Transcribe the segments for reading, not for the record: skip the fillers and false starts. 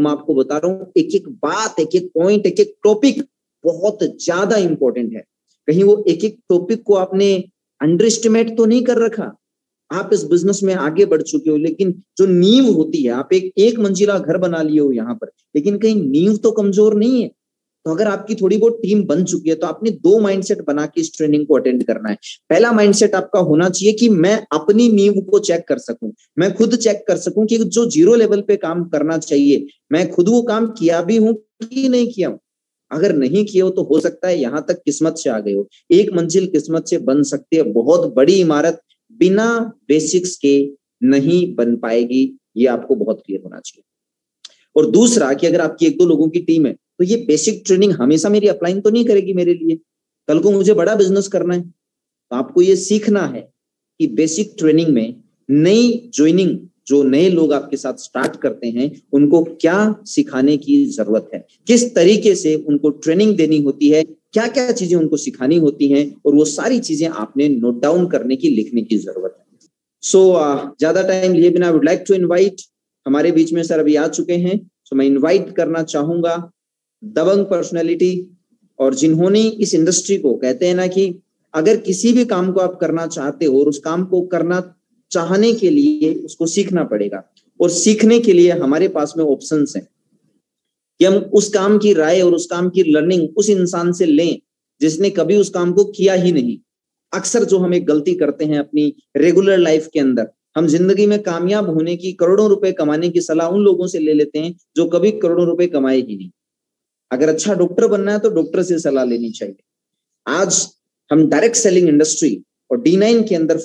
मैं आपको बता रहा हूँ, एक एक बात, एक एक पॉइंट, एक एक टॉपिक बहुत ज्यादा इंपॉर्टेंट है। कहीं वो एक एक टॉपिक को आपने अंडर एस्टिमेट तो नहीं कर रखा। आप इस बिजनेस में आगे बढ़ चुके हो, लेकिन जो नींव होती है, आप एक मंजिला घर बना लिए हो यहाँ पर, लेकिन कहीं नींव तो कमजोर नहीं है। तो अगर आपकी थोड़ी बहुत टीम बन चुकी है तो आपने 2 माइंडसेट बना के इस ट्रेनिंग को अटेंड करना है। पहला माइंडसेट आपका होना चाहिए कि मैं अपनी नींव को चेक कर सकूं, मैं खुद चेक कर सकूं कि जो 0 लेवल पे काम करना चाहिए मैं खुद वो काम किया भी हूं कि नहीं किया हूं। अगर नहीं किए हो तो हो सकता है यहां तक किस्मत से आ गए हो। एक मंजिल किस्मत से बन सकती है, बहुत बड़ी इमारत बिना बेसिक्स के नहीं बन पाएगी, ये आपको बहुत क्लियर होना चाहिए। और दूसरा कि अगर आपकी 1-2 लोगों की टीम है तो ये बेसिक ट्रेनिंग हमेशा मेरी अप्लाई तो नहीं करेगी मेरे लिए। कल को मुझे बड़ा बिजनेस करना है तो आपको ये सीखना है कि बेसिक ट्रेनिंग में नई ज्वाइनिंग, जो नए लोग आपके साथ स्टार्ट करते हैं, उनको क्या सिखाने की जरूरत है, किस तरीके से उनको ट्रेनिंग देनी होती है, क्या क्या चीजें उनको सिखानी होती हैं, और वो सारी चीजें आपने नोट डाउन करने की, लिखने की जरूरत है। सो ज्यादा टाइम लिए बिना I would like to invite, हमारे बीच में सर अभी आ चुके हैं, सो मैं इनवाइट करना चाहूंगा दबंग पर्सनैलिटी, और जिन्होंने इस इंडस्ट्री को, कहते हैं ना कि अगर किसी भी काम को आप करना चाहते हो और उस काम को करना चाहने के लिए उसको सीखना पड़ेगा, और सीखने के लिए हमारे पास में ऑप्शंस हैं कि हम उस काम की राय और उस काम की लर्निंग उस इंसान से लें जिसने कभी उस काम को किया ही नहीं। अक्सर जो हम एक गलती करते हैं अपनी रेगुलर लाइफ के अंदर, हम जिंदगी में कामयाब होने की, करोड़ों रुपए कमाने की सलाह उन लोगों से ले लेते हैं जो कभी करोड़ों रुपए कमाए ही नहीं। अगर अच्छा डॉक्टर बनना है तो डॉक्टर से सलाह लेनी चाहिए। आज हम डायरेक्ट सेलिंग इंडस्ट्री और D9 के अंदर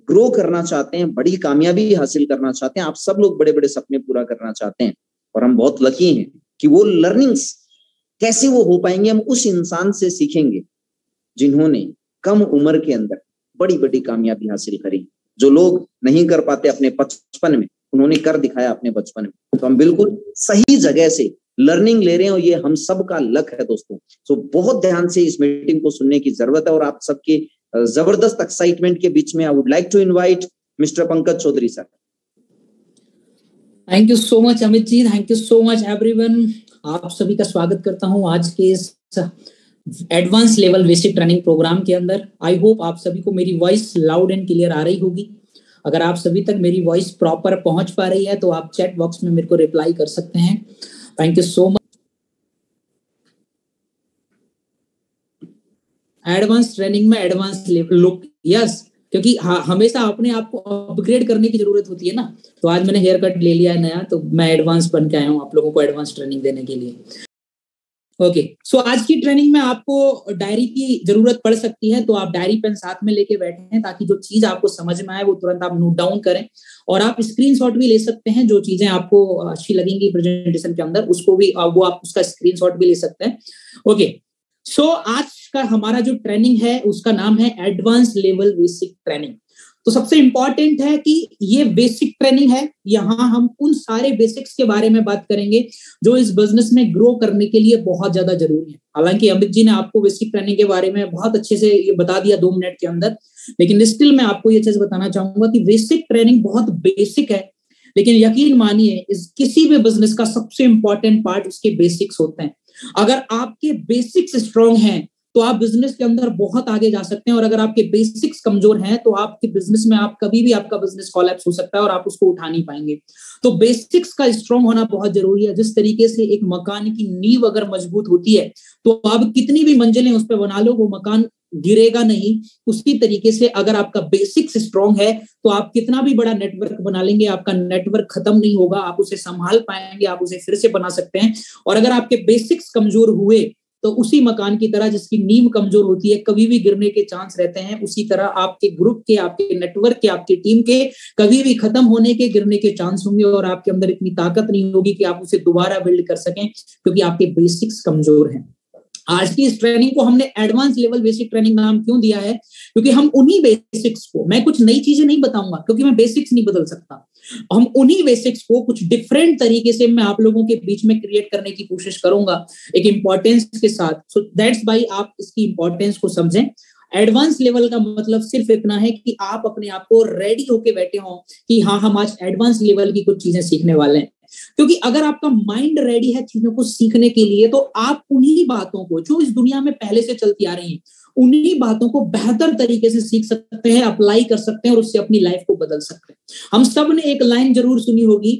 ग्रो करना चाहते हैं, बड़ी कामयाबी हासिल करना चाहते हैं, आप सब लोग बड़े बड़े सपने पूरा करना चाहते हैं, और हम बहुत लकी हैं कि वो लर्निंग्स कैसे वो हो पाएंगे, हम उस इंसान से सीखेंगे जिन्होंने कम उम्र के अंदर बड़ी बड़ी कामयाबी हासिल करी। जो लोग नहीं कर पाते अपने 55 में, उन्होंने कर दिखाया अपने बचपन में। तो हम बिल्कुल सही जगह से लर्निंग ले रहे हैं और ये हम सब का लक है दोस्तों। सो बहुत ध्यान से इस मीटिंग को सुनने की जरूरत है, और आप सबके जबरदस्त एक्साइटमेंट के बीच में I would like to invite mister Pankaj Chaudhary sir. Thank you so much Amit ji, thank you so much everyone. आप सभी का स्वागत करता हूं आज के इस advance level basic training programme के अंदर। आई होप आप सभी को मेरी वॉइस लाउड एंड क्लियर आ रही होगी। अगर आप सभी तक मेरी वॉइस प्रॉपर पहुंच पा रही है तो आप चैट बॉक्स में मेरे को रिप्लाई कर सकते हैं। Thank you so much. Advance training में एडवांस लुक, यस, क्योंकि हमेशा अपने आप को अपग्रेड करने की जरूरत होती है ना। तो आज मैंने हेयर कट ले लिया है नया, तो मैं एडवांस बन के आया हूँ आप लोगों को एडवांस ट्रेनिंग देने के लिए। ओके, सो आज की ट्रेनिंग में आपको डायरी की जरूरत पड़ सकती है, तो आप डायरी पेन साथ में लेके बैठे हैं ताकि जो चीज आपको समझ में आए वो तुरंत आप नोट डाउन करें। और आप स्क्रीनशॉट भी ले सकते हैं, जो चीजें आपको अच्छी लगेंगी प्रेजेंटेशन के अंदर उसको भी वो आप उसका स्क्रीनशॉट भी ले सकते हैं। ओके, सो आज का हमारा जो ट्रेनिंग है उसका नाम है एडवांस लेवल बेसिक ट्रेनिंग। तो सबसे इंपॉर्टेंट है कि ये बेसिक ट्रेनिंग है, यहाँ हम उन सारे बेसिक्स के बारे में बात करेंगे जो इस बिजनेस में ग्रो करने के लिए बहुत ज्यादा जरूरी है। हालांकि अमित जी ने आपको बेसिक ट्रेनिंग के बारे में बहुत अच्छे से ये बता दिया 2 मिनट के अंदर, लेकिन स्टिल मैं आपको ये चीज बताना चाहूंगा कि बेसिक ट्रेनिंग बहुत बेसिक है, लेकिन यकीन मानिए इस किसी भी बिजनेस का सबसे इंपॉर्टेंट पार्ट उसके बेसिक्स होते हैं। अगर आपके बेसिक्स स्ट्रांग हैं तो आप बिजनेस के अंदर बहुत आगे जा सकते हैं, और अगर आपके बेसिक्स कमजोर हैं तो आपके बिजनेस में आप कभी भी आपका बिजनेस कोलैप्स हो सकता है और आप उसको उठा नहीं पाएंगे। तो बेसिक्स का स्ट्रांग होना बहुत जरूरी है। जिस तरीके से एक मकान की नींव अगर मजबूत होती है तो आप कितनी भी मंजिलें उस पर बना लो वो मकान गिरेगा नहीं। उसी तरीके से अगर आपका बेसिक्स स्ट्रांग है तो आप कितना भी बड़ा नेटवर्क बना लेंगे, आपका नेटवर्क खत्म नहीं होगा, आप उसे संभाल पाएंगे, आप उसे फिर से बना सकते हैं। और अगर आपके बेसिक्स कमजोर हुए तो उसी मकान की तरह जिसकी नींव कमजोर होती है कभी भी गिरने के चांस रहते हैं, उसी तरह आपके ग्रुप के, आपके नेटवर्क के, आपकी टीम के कभी भी खत्म होने के, गिरने के चांस होंगे, और आपके अंदर इतनी ताकत नहीं होगी कि आप उसे दोबारा बिल्ड कर सकें, क्योंकि आपके बेसिक्स कमजोर हैं। आज की इस ट्रेनिंग को हमने एडवांस लेवल बेसिक ट्रेनिंग नाम क्यों दिया है? क्योंकि हम उन्हीं बेसिक्स को, मैं कुछ नई चीजें नहीं बताऊंगा क्योंकि मैं बेसिक्स नहीं बदल सकता, हम उन्हीं बेसिक्स को कुछ डिफरेंट तरीके से मैं आप लोगों के बीच में क्रिएट करने की कोशिश करूंगा एक इंपॉर्टेंस के साथ। सो दैट्स वाई आप इसकी इंपॉर्टेंस को समझें। एडवांस लेवल का मतलब सिर्फ इतना है कि आप अपने आप को रेडी होके बैठे हो कि हाँ हम आज एडवांस लेवल की कुछ चीजें सीखने वाले हैं। क्योंकि अगर आपका माइंड रेडी है चीजों को सीखने के लिए, तो आप उन्हीं बातों को जो इस दुनिया में पहले से चलती आ रही हैं, उन्हीं बातों को बेहतर तरीके से सीख सकते हैं, अप्लाई कर सकते हैं और उससे अपनी लाइफ को बदल सकते हैं। हम सब ने एक लाइन जरूर सुनी होगी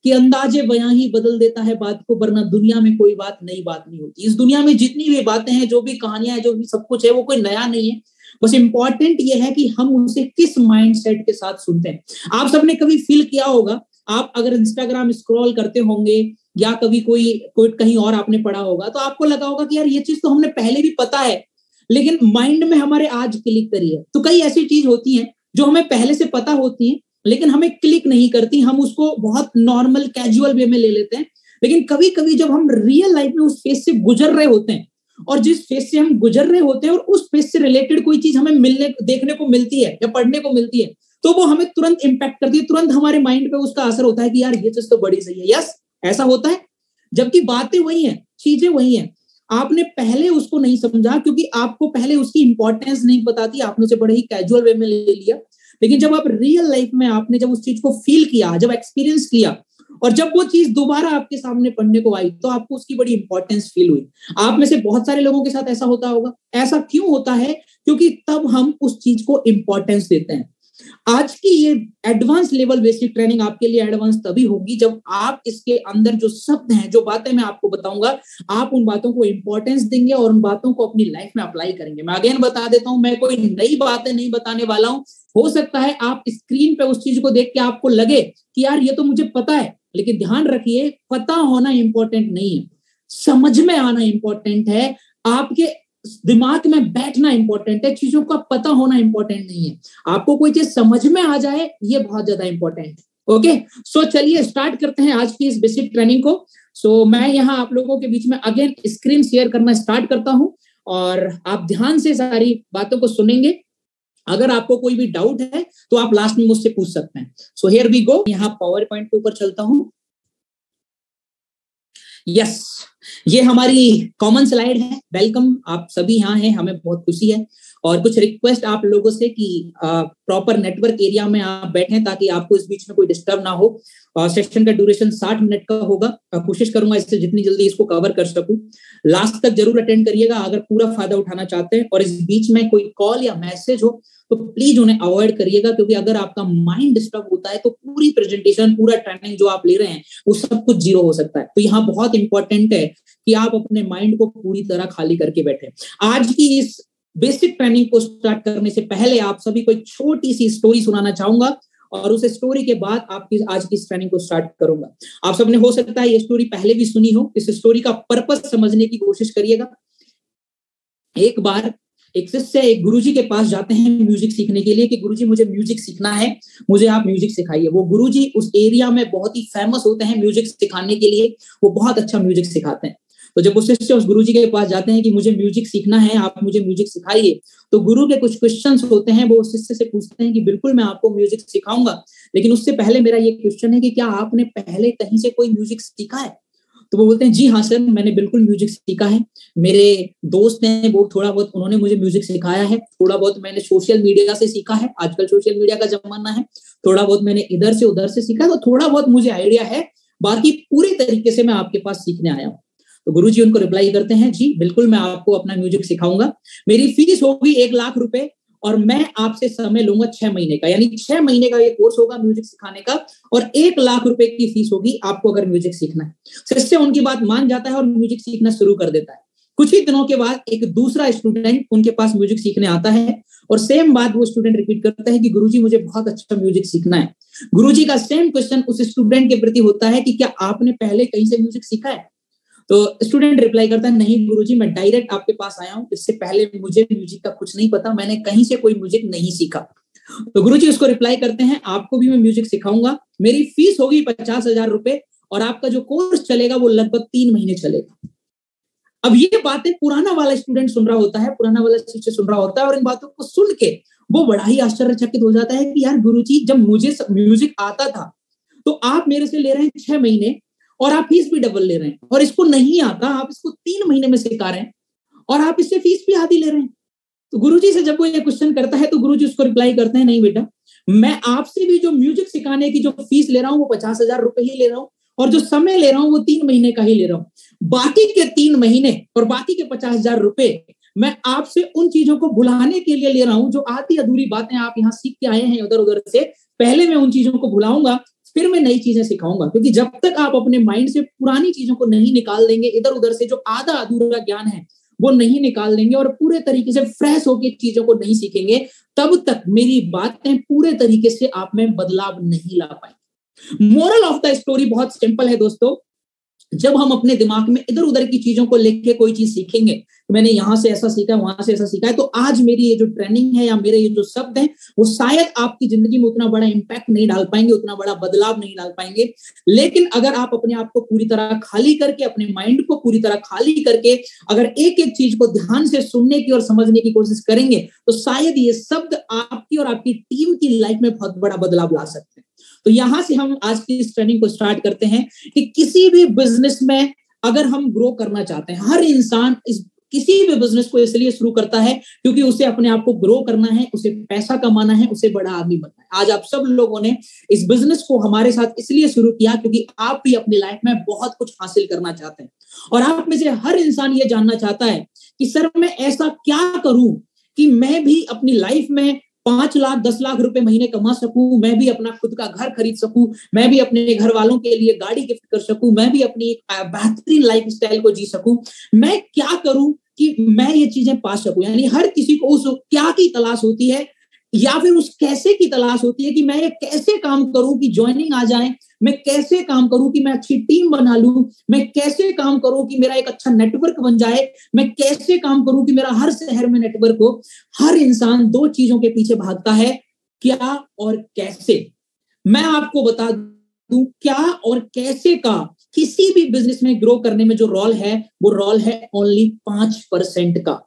कि अंदाजे बयां ही बदल देता है बात को, वरना दुनिया में कोई बात नई बात नहीं होती। इस दुनिया में जितनी भी बातें हैं, जो भी कहानियां हैं, जो भी सब कुछ है, वो कोई नया नहीं है। बस इंपॉर्टेंट ये है कि हम उसे किस माइंडसेट के साथ सुनते हैं। आप सबने कभी फील किया होगा, आप अगर इंस्टाग्राम स्क्रॉल करते होंगे या कभी कोई कहीं और आपने पढ़ा होगा, तो आपको लगा होगा कि यार ये चीज तो हमने पहले भी पता है, लेकिन माइंड में हमारे आज क्लिक करी है। तो कई ऐसी चीज होती हैं जो हमें पहले से पता होती हैं, लेकिन हमें क्लिक नहीं करती, हम उसको बहुत नॉर्मल कैजुअल वे में ले लेते हैं। लेकिन कभी कभी जब हम रियल लाइफ में उस फेज से गुजर रहे होते हैं, और जिस फेज से हम गुजर रहे होते हैं और उस फेज से रिलेटेड कोई चीज हमें देखने को मिलती है या पढ़ने को मिलती है, तो वो हमें तुरंत इंपैक्ट करती है, तुरंत हमारे माइंड पे उसका असर होता है कि यार ये चीज तो बड़ी सही है। यस, ऐसा होता है। जबकि बातें वही हैं, चीजें वही हैं, आपने पहले उसको नहीं समझा क्योंकि आपको पहले उसकी इंपॉर्टेंस नहीं पता थी, आपने उसे बड़े ही कैजुअल वे में ले लिया। लेकिन जब आप रियल लाइफ में आपने जब उस चीज को फील किया, जब एक्सपीरियंस किया, और जब वो चीज दोबारा आपके सामने पढ़ने को आई, तो आपको उसकी बड़ी इंपॉर्टेंस फील हुई। आप में से बहुत सारे लोगों के साथ ऐसा होता होगा। ऐसा क्यों होता है? क्योंकि तब हम उस चीज को इंपॉर्टेंस देते हैं। आज की ये एडवांस लेवल बेसिक ट्रेनिंग आपके लिए एडवांस तभी होगी जब आप इसके अंदर जो शब्द हैं, जो बातें मैं आपको बताऊंगा, आप उन बातों को इंपॉर्टेंस देंगे और उन बातों को अपनी लाइफ में अप्लाई करेंगे। मैं अगेन बता देता हूं, मैं कोई नई बातें नहीं बताने वाला हूं। हो सकता है आप स्क्रीन पे उस चीज को देख के आपको लगे कि यार ये तो मुझे पता है, लेकिन ध्यान रखिए, पता होना इंपॉर्टेंट नहीं है, समझ में आना इंपॉर्टेंट है, आपके दिमाग में बैठना इंपॉर्टेंट है। चीजों का पता होना इंपॉर्टेंट नहीं है, आपको कोई चीज समझ में आ जाए, ये बहुत ज्यादा इंपॉर्टेंट है। ओके, सो चलिए स्टार्ट करते हैं आज की इस बेसिक ट्रेनिंग को। सो मैं यहाँ आप लोगों के बीच में अगेन स्क्रीन शेयर करना स्टार्ट करता हूँ और आप ध्यान से सारी बातों को सुनेंगे। अगर आपको कोई भी डाउट है तो आप लास्ट में मुझसे पूछ सकते हैं। So here we go. यहाँ पावर पॉइंट के ऊपर चलता हूं। यस, ये हमारी कॉमन स्लाइड है। वेलकम, आप सभी यहाँ हैं, हमें बहुत खुशी है। और कुछ रिक्वेस्ट आप लोगों से कि प्रॉपर नेटवर्क एरिया में आप बैठें ताकि आपको इस बीच में कोई डिस्टर्ब ना हो। सेशन का ड्यूरेशन 60 मिनट का होगा। कोशिश करूंगा इससे जितनी जल्दी इसको कवर कर सकूं। लास्ट तक जरूर अटेंड करिएगा अगर पूरा फायदा उठाना चाहते हैं। और इस बीच में कोई कॉल या मैसेज हो तो प्लीज उन्हें अवॉइड करिएगा, क्योंकि अगर आपका माइंड डिस्टर्ब होता है तो पूरी प्रेजेंटेशन, पूरा ट्रेनिंग जो आप ले रहे हैं, वो सब कुछ जीरो हो सकता है। तो यहाँ बहुत इंपॉर्टेंट है कि आप अपने माइंड को पूरी तरह खाली करके बैठे। आज की इस बेसिक ट्रेनिंग को स्टार्ट करने से पहले आप सभी को एक छोटी सी स्टोरी सुनाना चाहूंगा और उस स्टोरी के बाद आपकी आज की इस ट्रेनिंग को स्टार्ट करूंगा। आप सबने हो सकता है ये स्टोरी पहले भी सुनी हो। इस स्टोरी का पर्पस समझने की कोशिश करिएगा। एक बार एक शिष्य एक गुरुजी के पास जाते हैं म्यूजिक सीखने के लिए कि गुरुजी मुझे म्यूजिक सीखना है, मुझे आप म्यूजिक सिखाइए। वो गुरुजी उस एरिया में बहुत ही फेमस होते हैं म्यूजिक सिखाने के लिए, वो बहुत अच्छा म्यूजिक सिखाते हैं। तो जब वो शिष्य उस गुरुजी के पास जाते हैं कि मुझे म्यूजिक सीखना है, आप मुझे म्यूजिक सिखाइए, तो गुरु के कुछ क्वेश्चंस होते हैं। वो उस शिष्य से पूछते हैं कि बिल्कुल मैं आपको म्यूजिक सिखाऊंगा, लेकिन उससे पहले मेरा ये क्वेश्चन है कि क्या आपने पहले कहीं से कोई म्यूजिक सीखा है? तो वो बोलते हैं जी हाँ सर, मैंने बिल्कुल म्यूजिक सीखा है। मेरे दोस्त हैं, वो थोड़ा बहुत उन्होंने मुझे म्यूजिक सिखाया है। थोड़ा बहुत मैंने सोशल मीडिया से सीखा है, आजकल सोशल मीडिया का जमाना है। थोड़ा बहुत मैंने इधर से उधर से सीखा, तो थोड़ा बहुत मुझे आइडिया है, बाकी पूरी तरीके से मैं आपके पास सीखने आया हूँ। तो गुरुजी उनको रिप्लाई करते हैं जी बिल्कुल मैं आपको अपना म्यूजिक सिखाऊंगा। मेरी फीस होगी 1 लाख रुपए और मैं आपसे समय लूंगा 6 महीने का, यानी 6 महीने का ये कोर्स होगा म्यूजिक सिखाने का और 1 लाख रुपए की फीस होगी आपको अगर म्यूजिक सीखना है। शिष्य उनकी बात मान जाता है और म्यूजिक सीखना शुरू कर देता है। कुछ ही दिनों के बाद एक दूसरा स्टूडेंट उनके पास म्यूजिक सीखने आता है और सेम बात वो स्टूडेंट रिपीट करता है कि गुरुजी मुझे बहुत अच्छा म्यूजिक सीखना है। गुरुजी का सेम क्वेश्चन उस स्टूडेंट के प्रति होता है कि क्या आपने पहले कहीं से म्यूजिक सीखा है? तो स्टूडेंट रिप्लाई करता है नहीं गुरुजी, मैं डायरेक्ट आपके पास आया हूँ, इससे पहले मुझे म्यूजिक का कुछ नहीं पता, मैंने कहीं से कोई म्यूजिक नहीं सीखा। तो गुरुजी उसको रिप्लाई करते हैं आपको भी मैं म्यूजिक सिखाऊंगा, मेरी फीस होगी 50,000 रुपए और आपका जो कोर्स चलेगा वो लगभग 3 महीने चलेगा। अब ये बातें पुराना वाला स्टूडेंट सुन रहा होता है, पुराना वाला शिष्य सुन रहा होता है और इन बातों को सुन के वो बड़ा ही आश्चर्यचकित हो जाता है कि यार गुरुजी, जब मुझे म्यूजिक आता था तो आप मेरे से ले रहे हैं 6 महीने और आप फीस भी डबल ले रहे हैं, और इसको नहीं आता आप इसको 3 महीने में सिखा रहे हैं और आप इससे फीस भी आधी ले रहे हैं। तो गुरुजी से जब वो ये क्वेश्चन करता है तो गुरुजी उसको रिप्लाई करते हैं नहीं बेटा, मैं आपसे भी जो म्यूजिक सिखाने की जो फीस ले रहा हूँ वो 50,000 रुपए ही ले रहा हूँ और जो समय ले रहा हूं वो 3 महीने का ही ले रहा हूं। बाकी के 3 महीने और बाकी के 50,000 रुपए मैं आपसे उन चीजों को भुलाने के लिए ले रहा हूं जो आधी अधूरी बातें आप यहाँ सीख के आए हैं उधर उधर से। पहले मैं उन चीजों को भुलाऊंगा, फिर मैं नई चीजें सिखाऊंगा, क्योंकि जब तक आप अपने माइंड से पुरानी चीजों को नहीं निकाल देंगे, इधर उधर से जो आधा अधूरा ज्ञान है वो नहीं निकाल देंगे और पूरे तरीके से फ्रेश होकर चीजों को नहीं सीखेंगे, तब तक मेरी बातें पूरे तरीके से आप में बदलाव नहीं ला पाएंगे। मोरल ऑफ द स्टोरी बहुत सिंपल है दोस्तों, जब हम अपने दिमाग में इधर उधर की चीजों को लेके कोई चीज सीखेंगे, तो मैंने यहां से ऐसा सीखा, वहां से ऐसा सीखा है, तो आज मेरी ये जो ट्रेनिंग है या मेरे ये जो शब्द हैं वो शायद आपकी जिंदगी में उतना बड़ा इंपैक्ट नहीं डाल पाएंगे, उतना बड़ा बदलाव नहीं डाल पाएंगे। लेकिन अगर आप अपने आप को पूरी तरह खाली करके, अपने माइंड को पूरी तरह खाली करके अगर एक एक चीज को ध्यान से सुनने की और समझने की कोशिश करेंगे, तो शायद ये शब्द आपकी और आपकी टीम की लाइफ में बहुत बड़ा बदलाव ला सकते हैं। तो यहां से हम आज की इस ट्रेनिंग को स्टार्ट करते हैं कि किसी भी बिजनेस में अगर हम ग्रो करना चाहते हैं, हर इंसान किसी भी बिजनेस को इसलिए शुरू करता है क्योंकि उसे अपने आप को ग्रो करना है, उसे पैसा कमाना है, उसे बड़ा आदमी बनना है। आज आप सब लोगों ने इस बिजनेस को हमारे साथ इसलिए शुरू किया क्योंकि आप भी अपनी लाइफ में बहुत कुछ हासिल करना चाहते हैं और आप में से हर इंसान ये जानना चाहता है कि सर मैं ऐसा क्या करूं कि मैं भी अपनी लाइफ में 5 लाख 10 लाख रुपए महीने कमा सकूं, मैं भी अपना खुद का घर खरीद सकूं, मैं भी अपने घर वालों के लिए गाड़ी गिफ्ट कर सकूं, मैं भी अपनी बेहतरीन लाइफ स्टाइल को जी सकूं। मैं क्या करूं कि मैं ये चीजें पा सकूं? यानी हर किसी को उस क्या की तलाश होती है या फिर उस कैसे की तलाश होती है कि मैं ये कैसे काम करूं कि ज्वाइनिंग आ जाए, मैं कैसे काम करूं कि मैं अच्छी टीम बना लूं, मैं कैसे काम करूं कि मेरा एक अच्छा नेटवर्क बन जाए, मैं कैसे काम करूं कि मेरा हर शहर में नेटवर्क हो। हर इंसान 2 चीजों के पीछे भागता है, क्या और कैसे। मैं आपको बता दूं, क्या और कैसे का किसी भी बिजनेस में ग्रो करने में जो रोल है वो रोल है ओनली 5% का।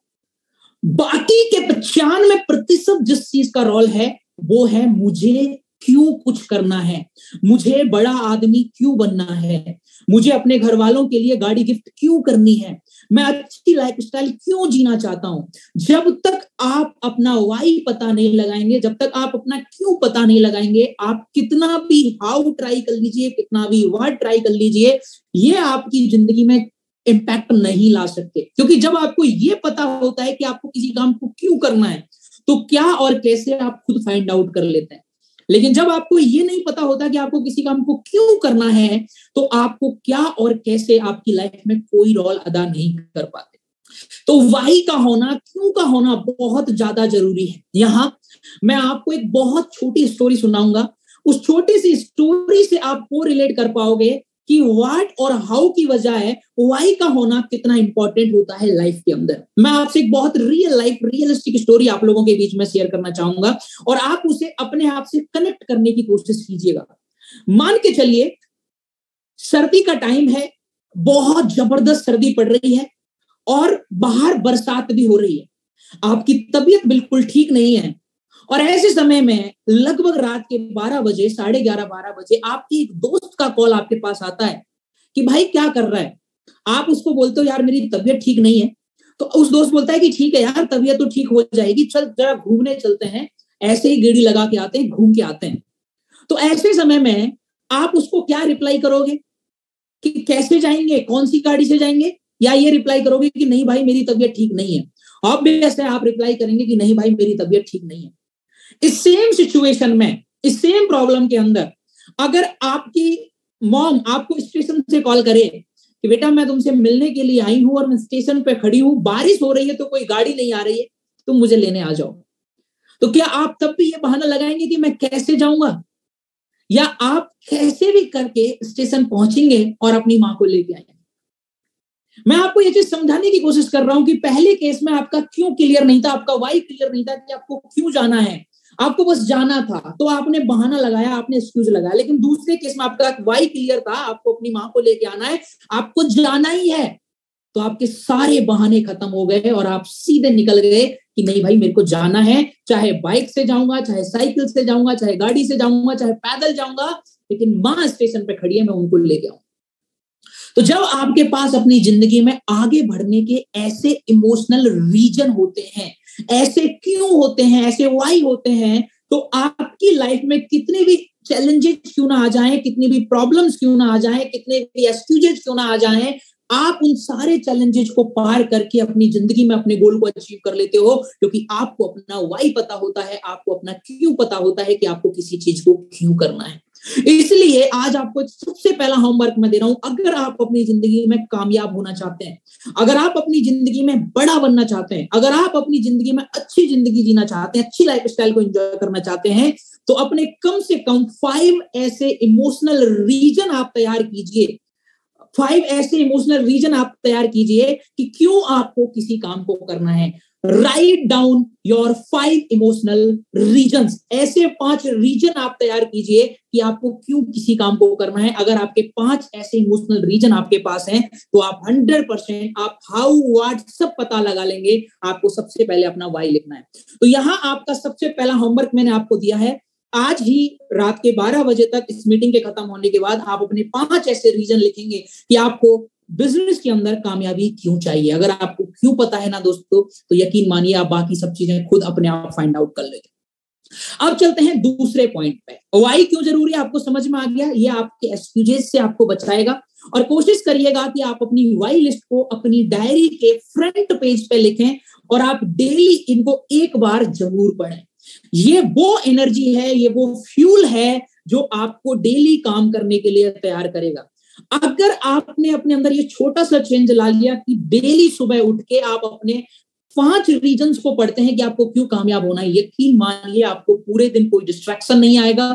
बाकी के 95% जिस चीज का रोल है वो है मुझे क्यों कुछ करना है, मुझे बड़ा आदमी क्यों बनना है, मुझे अपने घर वालों के लिए गाड़ी गिफ्ट क्यों करनी है, मैं अच्छी लाइफस्टाइल क्यों जीना चाहता हूं। जब तक आप अपना वाई पता नहीं लगाएंगे, जब तक आप अपना क्यों पता नहीं लगाएंगे, आप कितना भी हाउ ट्राई कर लीजिए, कितना भी व्हाट ट्राई कर लीजिए, ये आपकी जिंदगी में इम्पैक्ट नहीं ला सकते। क्योंकि जब आपको ये पता होता है कि आपको किसी काम को क्यों करना है, तो क्या और कैसे आप खुद फाइंड आउट कर लेते हैं। लेकिन जब आपको ये नहीं पता होता कि आपको किसी काम को क्यों करना है, तो आपको क्या और कैसे आपकी लाइफ में कोई रोल अदा नहीं कर पाते। तो वाई का होना, क्यों का होना बहुत ज्यादा जरूरी है। यहां मैं आपको एक बहुत छोटी स्टोरी सुनाऊंगा, उस छोटी सी स्टोरी से आप वो रिलेट कर पाओगे कि व्हाट और हाउ की वजह है वाई का होना कितना इंपॉर्टेंट होता है लाइफ के अंदर। मैं आपसे एक बहुत रियलिस्टिक स्टोरी आप लोगों के बीच में शेयर करना चाहूंगा और आप उसे अपने आप से कनेक्ट करने की कोशिश कीजिएगा। मान के चलिए सर्दी का टाइम है, बहुत जबरदस्त सर्दी पड़ रही है और बाहर बरसात भी हो रही है, आपकी तबीयत बिल्कुल ठीक नहीं है और ऐसे समय में लगभग रात के 12 बजे, 11:30-12 बजे आपकी एक दोस्त का कॉल आपके पास आता है कि भाई क्या कर रहा है। आप उसको बोलते हो यार मेरी तबीयत ठीक नहीं है, तो उस दोस्त बोलता है कि ठीक है यार तबीयत तो ठीक हो जाएगी, चल जरा घूमने चलते हैं, ऐसे ही गेड़ी लगा के आते हैं, घूम के आते हैं। तो ऐसे समय में आप उसको क्या रिप्लाई करोगे कि कैसे जाएंगे, कौन सी गाड़ी से जाएंगे, या ये रिप्लाई करोगे कि नहीं भाई मेरी तबीयत ठीक नहीं है। ऑब्वियस है आप रिप्लाई करेंगे कि नहीं भाई मेरी तबीयत ठीक नहीं है। इस सेम सिचुएशन में, इस सेम प्रॉब्लम के अंदर अगर आपकी मॉम आपको स्टेशन से कॉल करे कि बेटा मैं तुमसे मिलने के लिए आई हूं और मैं स्टेशन पे खड़ी हूं, बारिश हो रही है तो कोई गाड़ी नहीं आ रही है, तुम मुझे लेने आ जाओ, तो क्या आप तब भी ये बहाना लगाएंगे कि मैं कैसे जाऊंगा, या आप कैसे भी करके स्टेशन पहुंचेंगे और अपनी मां को लेके आएंगे। मैं आपको ये चीज समझाने की कोशिश कर रहा हूं कि पहले केस में आपका क्यों क्लियर नहीं था, आपका वाई क्लियर नहीं था कि आपको क्यों जाना है, आपको बस जाना था, तो आपने बहाना लगाया, आपने एक्सक्यूज लगाया। लेकिन दूसरे केस में आपका वाई क्लियर था, आपको अपनी मां को लेके आना है, आपको जाना ही है, तो आपके सारे बहाने खत्म हो गए और आप सीधे निकल गए कि नहीं भाई मेरे को जाना है, चाहे बाइक से जाऊंगा, चाहे साइकिल से जाऊंगा, चाहे गाड़ी से जाऊंगा, चाहे पैदल जाऊंगा, लेकिन मां स्टेशन पे खड़ी है, मैं उनको लेके आऊंगा। तो जब आपके पास अपनी जिंदगी में आगे बढ़ने के ऐसे इमोशनल रीजन होते हैं, ऐसे क्यों होते हैं, ऐसे वाई होते हैं, तो आपकी लाइफ में कितने भी चैलेंजेस क्यों ना आ जाएं, कितनी भी प्रॉब्लम्स क्यों ना आ जाएं, कितने भी एक्सक्यूजेस क्यों ना आ जाएं, आप उन सारे चैलेंजेस को पार करके अपनी जिंदगी में अपने गोल को अचीव कर लेते हो, क्योंकि आपको अपना वाई पता होता है, आपको अपना क्यों पता होता है कि आपको किसी चीज को क्यों करना है। इसलिए आज आपको सबसे पहला होमवर्क मैं दे रहा हूं, अगर आप अपनी जिंदगी में कामयाब होना चाहते हैं, अगर आप अपनी जिंदगी में बड़ा बनना चाहते हैं, अगर आप अपनी जिंदगी में अच्छी जिंदगी जीना चाहते हैं, अच्छी लाइफस्टाइल को एंजॉय करना चाहते हैं, तो अपने कम से कम 5 ऐसे इमोशनल रीजन आप तैयार कीजिए, 5 ऐसे इमोशनल रीजन आप तैयार कीजिए कि क्यों आपको किसी काम को करना है। Write down your 5 emotional reasons. ऐसे 5 रीजन आप तैयार कीजिए कि आपको क्यों किसी काम को करना है। अगर आपके 5 ऐसे इमोशनल रीजन आपके पास हैं, तो आप 100% आप हाउ व्हाट सब पता लगा लेंगे। आपको सबसे पहले अपना वाई लिखना है। तो यहां आपका सबसे पहला होमवर्क मैंने आपको दिया है। आज ही रात के 12 बजे तक इस मीटिंग के खत्म होने के बाद आप अपने 5 ऐसे रीजन लिखेंगे कि आपको बिजनेस के अंदर कामयाबी क्यों चाहिए। अगर आपको क्यों पता है ना दोस्तों, तो यकीन मानिए आप बाकी सब चीजें खुद अपने आप फाइंड आउट कर लेंगे। अब चलते हैं दूसरे पॉइंट पे। वाई क्यों जरूरी है आपको समझ में आ गया। ये आपके एक्सक्यूजेस से आपको बचाएगा। और कोशिश करिएगा कि आप अपनी वाई लिस्ट को अपनी डायरी के फ्रंट पेज पे लिखें और आप डेली इनको एक बार जरूर पढ़ें। ये वो एनर्जी है, ये वो फ्यूल है जो आपको डेली काम करने के लिए तैयार करेगा। अगर आपने अपने अंदर ये छोटा सा चेंज ला लिया कि डेली सुबह उठ के आप अपने 5 रीजन्स को पढ़ते हैं कि आपको क्यों कामयाब होना है, यकीन मानिए आपको पूरे दिन कोई डिस्ट्रैक्शन नहीं आएगा,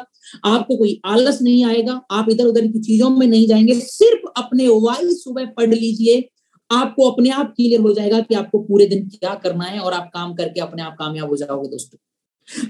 आपको कोई आलस नहीं आएगा, आप इधर उधर की चीजों में नहीं जाएंगे। सिर्फ अपने वाई सुबह पढ़ लीजिए, आपको अपने आप क्लियर हो जाएगा कि आपको पूरे दिन क्या करना है और आप काम करके अपने आप कामयाब हो जाओगे दोस्तों।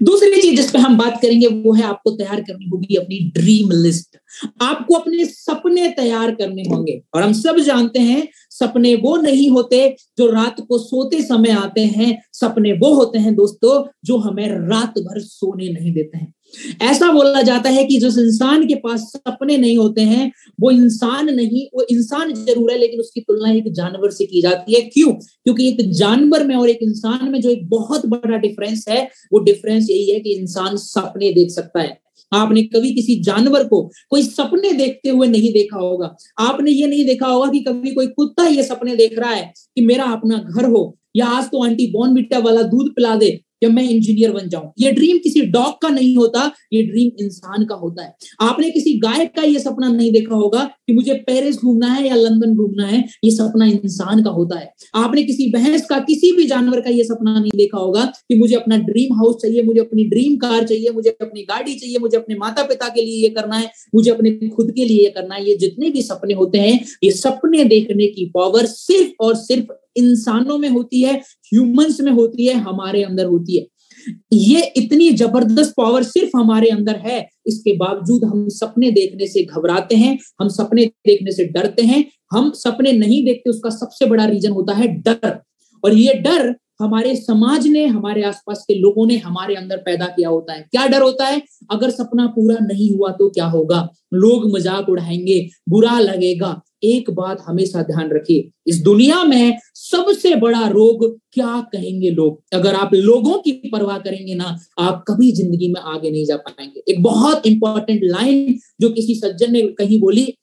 दूसरी चीज जिस पे हम बात करेंगे वो है आपको तैयार करनी होगी अपनी ड्रीम लिस्ट। आपको अपने सपने तैयार करने होंगे। और हम सब जानते हैं सपने वो नहीं होते जो रात को सोते समय आते हैं, सपने वो होते हैं दोस्तों जो हमें रात भर सोने नहीं देते हैं। ऐसा बोला जाता है कि जिस इंसान के पास सपने नहीं होते हैं वो इंसान नहीं, वो इंसान जरूर है लेकिन उसकी तुलना एक जानवर से की जाती है। क्यों? क्योंकि एक जानवर में और एक इंसान में जो एक बहुत बड़ा डिफरेंस है, वो डिफरेंस यही है कि इंसान सपने देख सकता है। आपने कभी किसी जानवर को कोई सपने देखते हुए नहीं देखा होगा। आपने ये नहीं देखा होगा कि कभी कोई कुत्ता ये सपने देख रहा है कि मेरा अपना घर हो, या आज तो आंटी बॉर्नविटा वाला दूध पिला दे या मैं इंजीनियर बन जाऊं। ये ड्रीम किसी डॉग का नहीं होता, ये ड्रीम इंसान का होता है। आपने किसी गाय का ये सपना नहीं देखा होगा कि मुझे पेरिस घूमना है या लंदन घूमना है, ये सपना इंसान का होता है। आपने किसी भैंस का, किसी भी जानवर का ये सपना नहीं देखा होगा कि मुझे अपना ड्रीम हाउस चाहिए, मुझे अपनी ड्रीम कार चाहिए, मुझे अपनी गाड़ी चाहिए, मुझे अपने माता पिता के लिए ये करना है, मुझे अपने खुद के लिए ये करना है। ये जितने भी सपने होते हैं, ये सपने देखने की पावर सिर्फ और सिर्फ इंसानों में होती है, ह्यूमंस में होती है, हमारे अंदर होती है। ये इतनी जबरदस्त पावर सिर्फ हमारे अंदर है, इसके बावजूद हम सपने देखने से घबराते हैं, हम सपने देखने से डरते हैं, हम सपने नहीं देखते। उसका सबसे बड़ा रीजन होता है डर। और ये डर हमारे समाज ने, हमारे आसपास के लोगों ने हमारे अंदर पैदा किया होता है। क्या डर होता है? अगर सपना पूरा नहीं हुआ तो क्या होगा, लोग मजाक उड़ाएंगे, बुरा लगेगा। एक बात हमेशा ध्यान रखिए, इस दुनिया में सबसे बड़ा रोग क्या कहेंगे लोग। अगर आप लोगों की परवाह करेंगे ना, आप कभी जिंदगी में आगे नहीं जा पाएंगे। एक बहुत इंपॉर्टेंट लाइन जो किसी सज्जन ने कहीं बोली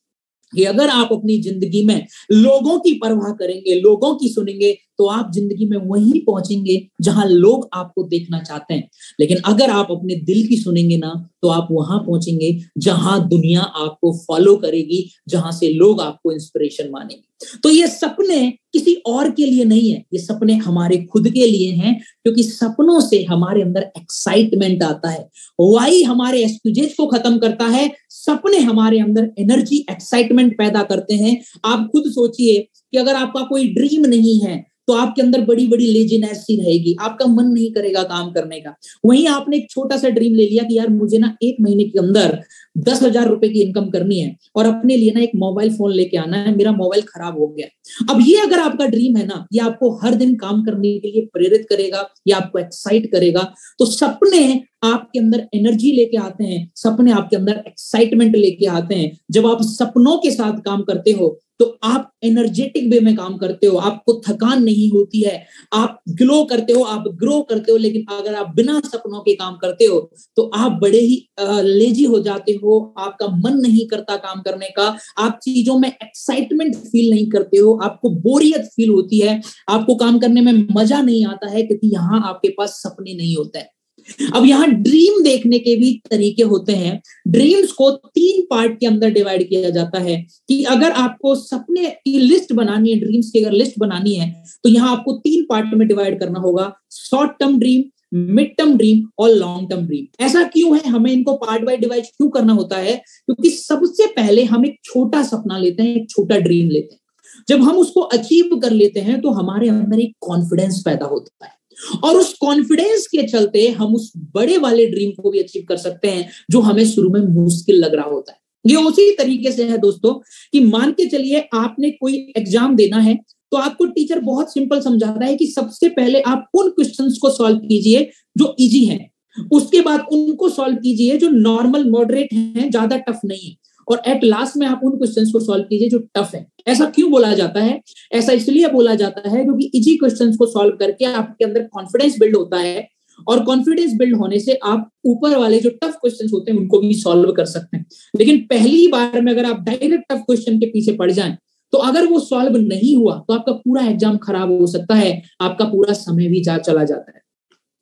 कि अगर आप अपनी जिंदगी में लोगों की परवाह करेंगे, लोगों की सुनेंगे, तो आप जिंदगी में वहीं पहुंचेंगे जहां लोग आपको देखना चाहते हैं। लेकिन अगर आप अपने दिल की सुनेंगे ना, तो आप वहां पहुंचेंगे जहां दुनिया आपको फॉलो करेगी, जहां से लोग आपको इंस्पिरेशन मानेंगे। तो ये सपने किसी और के लिए नहीं है, ये सपने हमारे खुद के लिए हैं, क्योंकि सपनों से हमारे अंदर एक्साइटमेंट आता है। वाई हमारे एक्सक्यूजेस को खत्म करता है, सपने हमारे अंदर एनर्जी, एक्साइटमेंट पैदा करते हैं। आप खुद सोचिए कि अगर आपका कोई ड्रीम नहीं है तो आपके अंदर बड़ी बड़ी लेजीनेस सी रहेगी, आपका मन नहीं करेगा काम करने का। वहीं आपने एक छोटा सा ड्रीम ले लिया कि यार मुझे ना 1 महीने के अंदर 10,000 रुपए की इनकम करनी है और अपने लिए ना एक मोबाइल फोन लेके आना है, मेरा मोबाइल खराब हो गया। अब ये अगर आपका ड्रीम है ना, ये आपको हर दिन काम करने के लिए प्रेरित करेगा, ये आपको एक्साइट करेगा। तो सपने आपके अंदर एनर्जी लेके आते हैं, सपने आपके अंदर एक्साइटमेंट लेके आते हैं। जब आप सपनों के साथ काम करते हो तो आप एनर्जेटिक वे में काम करते हो, आपको थकान नहीं होती है, आप ग्लो करते हो, आप ग्रो करते हो। लेकिन अगर आप बिना सपनों के काम करते हो तो आप बड़े ही लेजी हो जाते हो, आपका मन नहीं करता काम करने का, आप चीजों में एक्साइटमेंट फील नहीं करते हो, आपको बोरियत फील होती है, आपको काम करने में मजा नहीं आता है, क्योंकि यहाँ आपके पास सपने नहीं होते हैं। अब यहाँ ड्रीम देखने के भी तरीके होते हैं। ड्रीम्स को 3 पार्ट के अंदर डिवाइड किया जाता है कि अगर आपको सपने की लिस्ट बनानी है, ड्रीम्स की अगर लिस्ट बनानी है, तो यहाँ आपको 3 पार्ट में डिवाइड करना होगा, short term dream, mid term dream और लॉन्ग टर्म ड्रीम। ऐसा क्यों है, हमें इनको पार्ट बाय डिवाइड क्यों करना होता है? क्योंकि सबसे पहले हम एक छोटा सपना लेते हैं, एक छोटा ड्रीम लेते हैं। जब हम उसको अचीव कर लेते हैं तो हमारे अंदर एक कॉन्फिडेंस पैदा होता है, और उस कॉन्फिडेंस के चलते हम उस बड़े वाले ड्रीम को भी अचीव कर सकते हैं जो हमें शुरू में मुश्किल लग रहा होता है। ये उसी तरीके से है दोस्तों कि मान के चलिए आपने कोई एग्जाम देना है, तो आपको टीचर बहुत सिंपल समझा रहा है कि सबसे पहले आप उन क्वेश्चंस को सॉल्व कीजिए जो इजी हैं, उसके बाद उनको सॉल्व कीजिए जो नॉर्मल मॉडरेट हैं, ज्यादा टफ नहीं है, और एट लास्ट में आप उन क्वेश्चंस को सॉल्व कीजिए जो टफ है। ऐसा क्यों बोला जाता है? ऐसा इसलिए बोला जाता है क्योंकि इजी क्वेश्चंस को सॉल्व करके आपके अंदर कॉन्फिडेंस बिल्ड होता है, और कॉन्फिडेंस बिल्ड होने से आप ऊपर वाले जो टफ क्वेश्चंस होते हैं उनको भी सॉल्व कर सकते हैं। लेकिन पहली बार में अगर आप डायरेक्ट टफ क्वेश्चन के पीछे पड़ जाएं, तो अगर वो सॉल्व नहीं हुआ तो आपका पूरा एग्जाम खराब हो सकता है, आपका पूरा समय भी चला जाता है।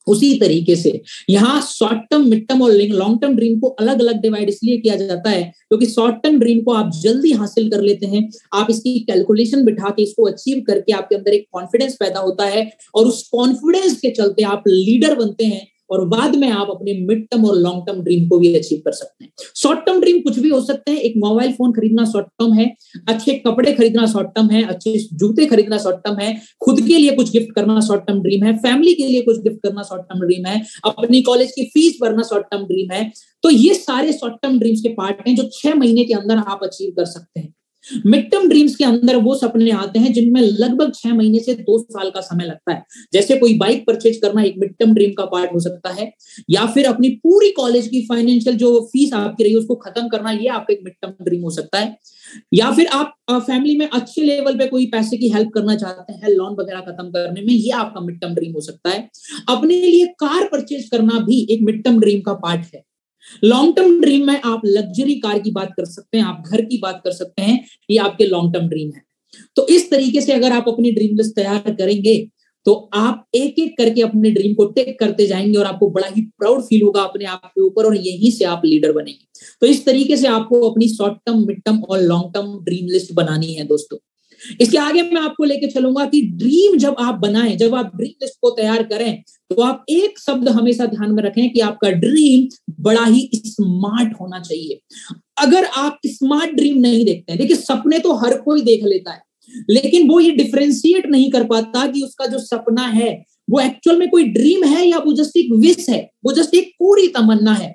उसी तरीके से यहाँ शॉर्ट टर्म, मिड टर्म और लॉन्ग टर्म ड्रीम को अलग अलग डिवाइड इसलिए किया जाता है क्योंकि शॉर्ट टर्म ड्रीम को आप जल्दी हासिल कर लेते हैं, आप इसकी कैलकुलेशन बिठा के इसको अचीव करके आपके अंदर एक कॉन्फिडेंस पैदा होता है, और उस कॉन्फिडेंस के चलते आप लीडर बनते हैं, और बाद में आप अपने मिड टर्म और लॉन्ग टर्म ड्रीम को भी अचीव कर सकते हैं। शॉर्ट टर्म ड्रीम कुछ भी हो सकते हैं, एक मोबाइल फोन खरीदना शॉर्ट टर्म है, अच्छे कपड़े खरीदना शॉर्ट टर्म है, अच्छे जूते खरीदना शॉर्ट टर्म है, खुद के लिए कुछ गिफ्ट करना शॉर्ट टर्म ड्रीम है, फैमिली के लिए कुछ गिफ्ट करना शॉर्ट टर्म ड्रीम है, अपनी कॉलेज की फीस भरना शॉर्ट टर्म ड्रीम है। तो ये सारे शॉर्ट टर्म ड्रीम्स के पार्ट हैं जो 6 महीने के अंदर आप अचीव कर सकते हैं। मिड टर्म ड्रीम्स के अंदर वो सपने आते हैं जिनमें लगभग 6 महीने से 2 साल का समय लगता है। जैसे कोई बाइक परचेज करना एक मिड टर्म ड्रीम का पार्ट हो सकता है, या फिर अपनी पूरी कॉलेज की फाइनेंशियल जो फीस आपकी रही उसको खत्म करना, ये आपका एक मिड टर्म ड्रीम हो सकता है। या फिर आप फैमिली में अच्छे लेवल पे कोई पैसे की हेल्प करना चाहते हैं, लोन वगैरह खत्म करने में, ये आपका मिड टर्म ड्रीम हो सकता है। अपने लिए कार परचेज करना भी एक मिड टर्म ड्रीम का पार्ट है। लॉन्ग टर्म ड्रीम में आप लग्जरी कार की बात कर सकते हैं, आप घर की बात कर सकते हैं, ये आपके लॉन्ग टर्म ड्रीम है। तो इस तरीके से अगर आप अपनी ड्रीम लिस्ट तैयार करेंगे तो आप एक एक करके अपने ड्रीम को टिक करते जाएंगे, और आपको बड़ा ही प्राउड फील होगा अपने आप के ऊपर, और यहीं से आप लीडर बनेंगे। तो इस तरीके से आपको अपनी शॉर्ट टर्म, मिड टर्म और लॉन्ग टर्म ड्रीम लिस्ट बनानी है दोस्तों। इसके आगे मैं आपको लेके चलूंगा कि ड्रीम जब आप बनाएं, जब आप ड्रीम लिस्ट को तैयार करें, तो आप एक शब्द हमेशा ध्यान में रखें कि आपका ड्रीम बड़ा ही स्मार्ट होना चाहिए। अगर आप स्मार्ट ड्रीम नहीं देखते हैं, देखिए सपने तो हर कोई देख लेता है, लेकिन वो ये डिफरेंशिएट नहीं कर पाता कि उसका जो सपना है वो एक्चुअल में कोई ड्रीम है या वो जस्ट एक विश है, वो जस्ट एक पूरी तमन्ना है।